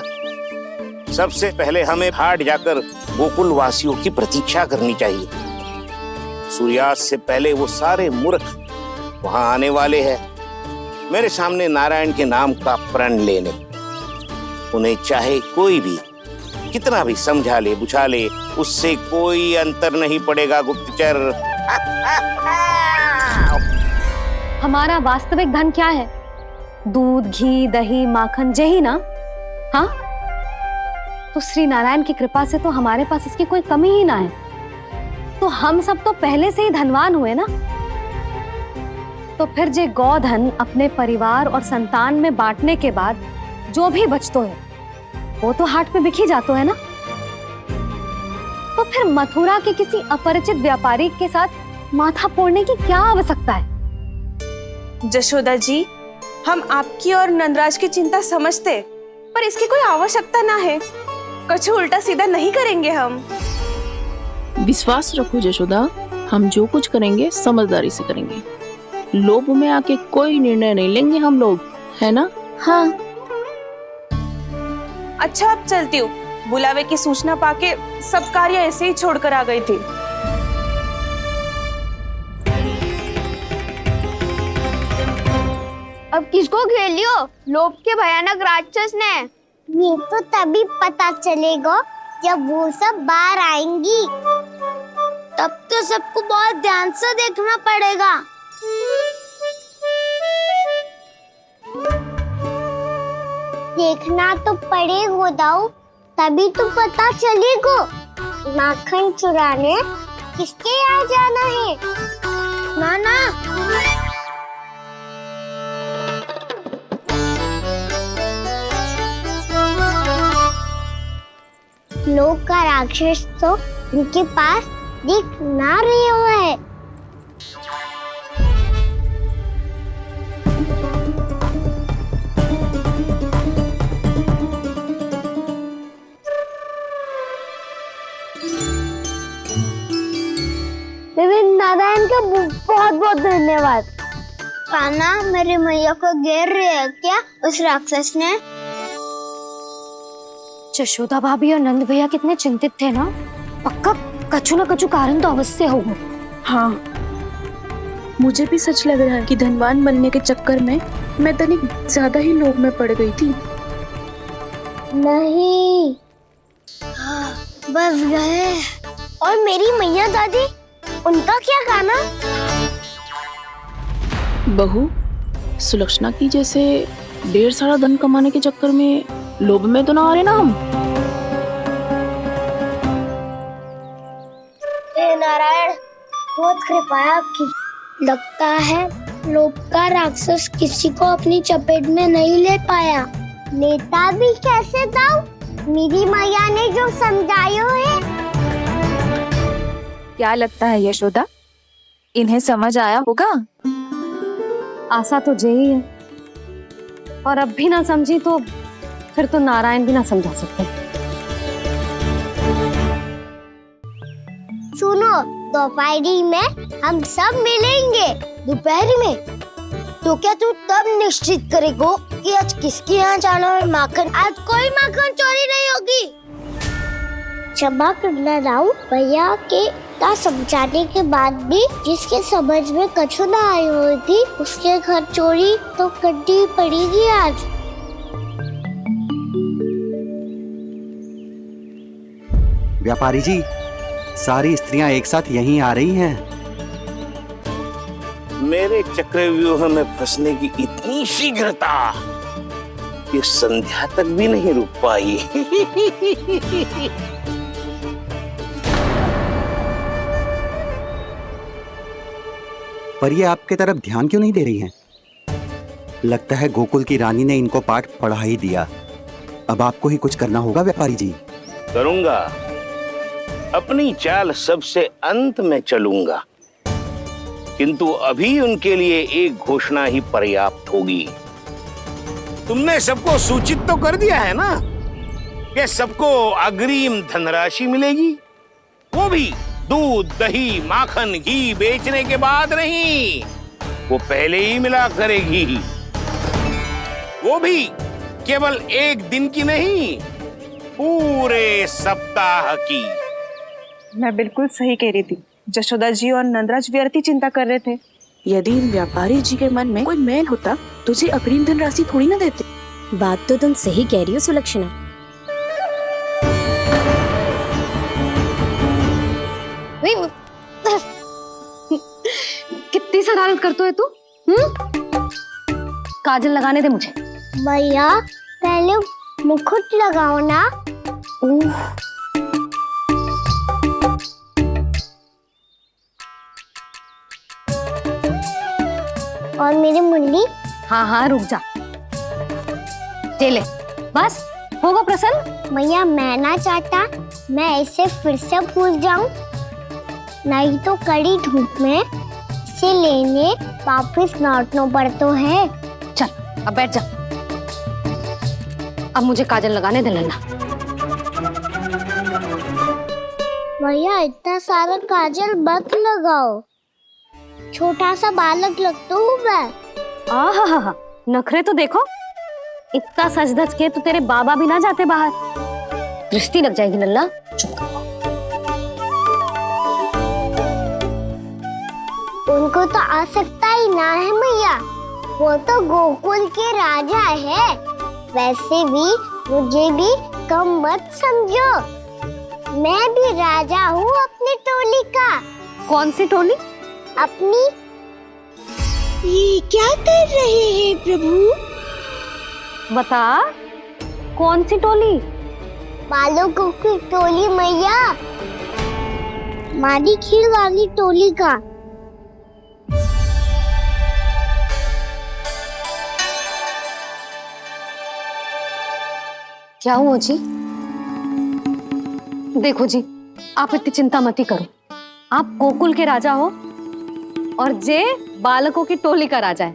Speaker 5: सबसे पहले हमें हाट जाकर गोकुल वासियों की प्रतीक्षा करनी चाहिए। सूर्यास्त से पहले वो सारे मूर्ख वहां आने वाले हैं, मेरे सामने नारायण के नाम का प्रण लेने। उन्हें चाहे कोई भी कितना भी समझा ले बुझा ले, उससे कोई अंतर नहीं पड़ेगा गुप्तचर।
Speaker 6: हमारा वास्तविक धन क्या है? दूध, घी, दही, माखन, यही ना? हाँ, तो श्री नारायण की कृपा से तो हमारे पास इसकी कोई कमी ही ना है। तो हम सब तो पहले से ही धनवान हुए ना। तो फिर जे गोधन अपने परिवार और संतान में बांटने के बाद जो भी बचतो है वो तो हाट पे बिखी जातो है ना। तो फिर मथुरा के किसी अपरिचित व्यापारी के साथ माथा फोड़ने की क्या आवश्यकता है?
Speaker 2: जशोदा जी, हम आपकी और नंदराज की चिंता समझते, पर इसकी कोई आवश्यकता ना है। कुछ उल्टा सीधा नहीं करेंगे हम।
Speaker 20: विश्वास रखो जशोदा, हम जो कुछ करेंगे समझदारी से करेंगे। लोभ में आके कोई निर्णय नहीं लेंगे हम लोग, है ना?
Speaker 2: हाँ। अच्छा, अब चलती हूँ। बुलावे की सूचना पाके सब कार्य ऐसे ही छोड़कर आ गई थी।
Speaker 8: अब किसको घेर लियो? लोभ के भयानक राक्षस ने।
Speaker 1: ये तो तभी पता चलेगा जब वो सब बाहर आएंगी। तब तो सबको बहुत ध्यान से देखना पड़ेगा। देखना तो पड़ेगा दाऊ, तभी तो पता चलेगा माखन चुराने किसके यहाँ जाना है। नाना, लोग का राक्षस तो उनके पास दिख ना रहे है। नारायण का बहुत बहुत धन्यवाद।
Speaker 8: कान्हा, मेरी मैया को घेर रहे है क्या उस राक्षस ने?
Speaker 6: यशोदा भाभी और नंद भैया कितने चिंतित थे ना। पक्का कछु ना कछु कारण तो अवश्य होगा।
Speaker 20: हाँ, मुझे भी सच लग रहा है कि धनवान बनने के चक्कर में मैं तनिक ज्यादा ही लोभ में पड़ गई थी।
Speaker 1: नहीं, बस गए। और मेरी मैया दादी, उनका क्या गाना?
Speaker 20: बहू, सुलक्षणा की जैसे ढेर सारा धन कमाने के चक्कर में लोभ में तो ना आ रहे ना हम।
Speaker 1: हे नारायण, बहुत कृपा है आपकी। लगता है लोभ का राक्षस किसी को अपनी चपेट में नहीं ले पाया। लेता भी कैसे था? मेरी मैया ने जो समझायो है।
Speaker 16: क्या लगता है यशोदा, इन्हें समझ आया होगा?
Speaker 6: आशा तो यही है, और अब भी ना समझी तो फिर तो नारायण भी ना समझा सकते।
Speaker 1: सुनो, दोपहरी में हम सब मिलेंगे। दोपहरी में? तो क्या तू तब निश्चित करेगो कि आज किसके यहाँ जाना है माखन? आज कोई माखन चोरी नहीं होगी। क्षमा करना राव, भैया के समझाने के बाद भी जिसके समझ में कछु ना आई हुई थी, उसके घर चोरी तो करनी पड़ेगी आज।
Speaker 11: व्यापारी जी, सारी स्त्रियां एक साथ यहीं आ रही हैं।
Speaker 5: मेरे चक्रव्यूह में फंसने की इतनी शीघ्रता कि संध्या तक भी नहीं रुक पाई।
Speaker 11: पर ये आपके तरफ ध्यान क्यों नहीं दे रही हैं? लगता है गोकुल की रानी ने इनको पाठ पढ़ा ही दिया। अब आपको ही कुछ करना होगा व्यापारी जी।
Speaker 5: करूंगा, अपनी चाल सबसे अंत में चलूंगा, किंतु अभी उनके लिए एक घोषणा ही पर्याप्त होगी। तुमने सबको सूचित तो कर दिया है ना कि सबको अग्रिम धनराशि मिलेगी, वो भी दूध, दही, माखन, घी बेचने के बाद नहीं, वो पहले ही मिला करेगी। वो भी केवल एक दिन की नहीं, पूरे सप्ताह की।
Speaker 2: मैं बिल्कुल सही कह रही थी। यशोदा जी और नंदराज व्यर्थ ही चिंता कर रहे थे।
Speaker 20: यदि इन व्यापारी जी के मन में कोई मैल होता तुझे अग्रिम धनराशि थोड़ी ना देते।
Speaker 6: बात तो तुम सही कह रही हो सुलक्षणा। कितनी शरारत करते हो तू? काजल लगाने दे मुझे।
Speaker 1: भैया, पहले मुकुट लगाओ ना। और मेरी मुन्नी?
Speaker 6: हाँ हाँ, रुक जा। ले, बस होगा प्रसन्न।
Speaker 1: भैया, मैं ना चाहता मैं ऐसे फिर से भूल जाऊं, नहीं तो कड़ी धूप में इसे लेने वापस लौटना पड़ता है।
Speaker 6: चल, अब बैठ जा। अब मुझे काजल लगाने दे लेना।
Speaker 1: भैया, इतना सारा काजल मत लगाओ, छोटा सा बालक लगता हूँ मैं।
Speaker 6: आहा, नखरे तो देखो। इतना सज धज के तो तेरे बाबा भी ना जाते बाहर, दृष्टि लग जाएगी। नल्ला, चुप करो।
Speaker 1: उनको तो आ सकता ही ना है भैया, वो तो गोकुल के राजा है। वैसे भी मुझे भी कम मत समझो, मैं भी राजा हूँ अपनी टोली का।
Speaker 6: कौन सी टोली?
Speaker 1: अपनी। ये क्या कर रहे हैं प्रभु?
Speaker 6: बता, कौन सी टोली?
Speaker 1: बालकों की टोली मैया, मारी खीर वाली टोली का।
Speaker 6: क्या हुआ जी? देखो जी, आप इतनी चिंता मत ही करो। आप गोकुल के राजा हो और जे बालकों की टोली का राजा है।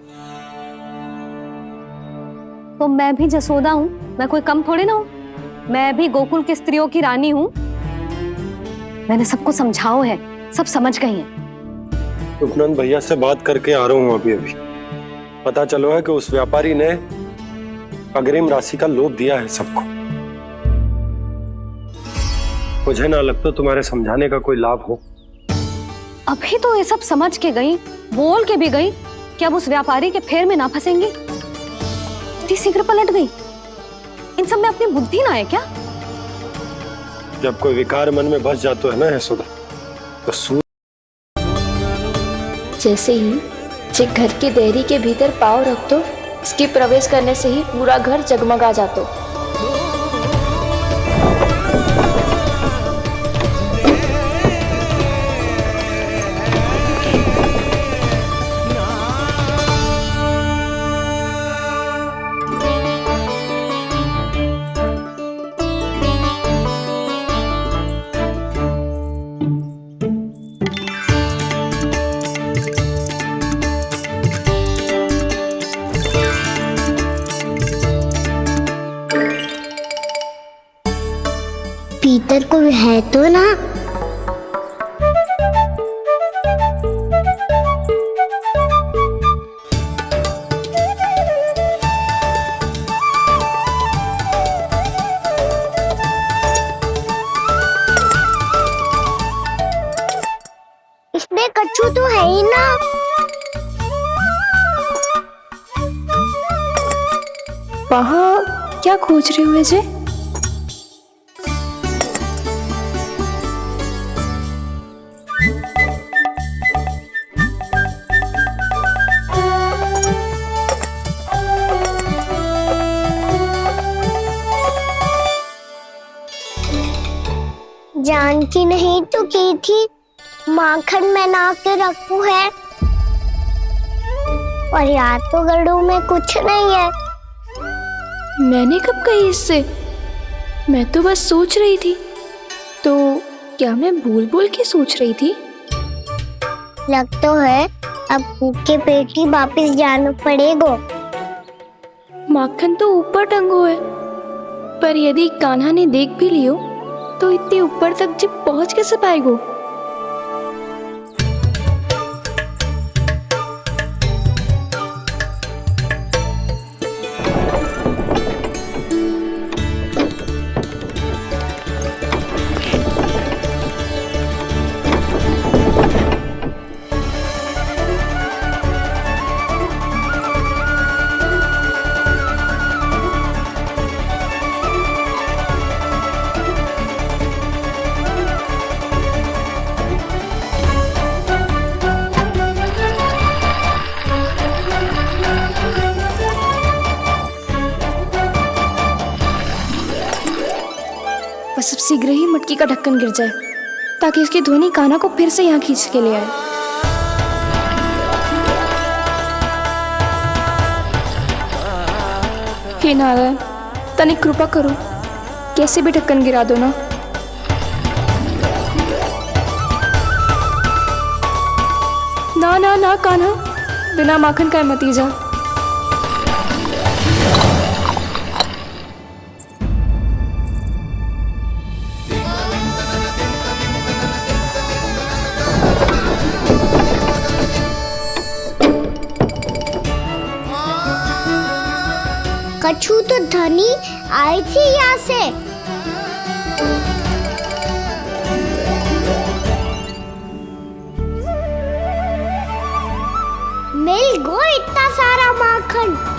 Speaker 6: तो मैं भी जसोदा हूं, मैं कोई कम थोड़े ना हूं। मैं भी गोकुल की स्त्रियों की रानी हूं। मैंने सबको समझाओ है, सब समझ गई हैं।
Speaker 3: उपनंद भैया से बात करके आ रहा हूँ अभी। पता चलो है कि उस व्यापारी ने अग्रिम राशि का लोभ दिया है सबको। मुझे ना लगता तुम्हारे समझाने का कोई लाभ हो।
Speaker 6: अभी तो ये सब समझ के गई, बोल के भी गई कि अब उस व्यापारी के फेर में ना फंसेंगी। इतनी शीघ्र पलट गई। इन सब में अपनी बुद्धि ना है क्या?
Speaker 3: जब कोई विकार मन में बस जाता है ना यशोदा, तो
Speaker 16: जैसे ही जे घर की देहरी के भीतर पाँव रख दो, इसके प्रवेश करने से ही पूरा घर जगमगा जातो।
Speaker 1: भीतर कोई है तो ना? इसमें कच्छू तो है ही ना।
Speaker 16: वहाँ क्या खोज रहे हुए जे?
Speaker 1: जानकी नहीं तो की थी माखन में ना के रखू है, और याद तो गड़ू में कुछ नहीं है।
Speaker 16: मैंने कब कही इससे? मैं तो बस सोच रही थी। तो क्या मैं भूल भूल के सोच रही थी?
Speaker 1: लग तो है अब भूखे पेट ही वापिस जाना पड़ेगा।
Speaker 16: माखन तो ऊपर टंगो है, पर यदि कान्हा ने देख भी लियो तो इतने ऊपर तक जब पहुंच कैसे पाएगो? बस अब शीघ्र ही मटकी का ढक्कन गिर जाए, ताकि उसकी ध्वनि कान्हा को फिर से यहाँ खींच के ले आए। हे नारायण, तनिक कृपा करो, कैसे भी ढक्कन गिरा दो ना। ना ना ना कान्हा, बिना माखन का मत ही जा।
Speaker 1: कछू तो धनी आई थी यहाँ से। मिल गो इतना सारा माखन।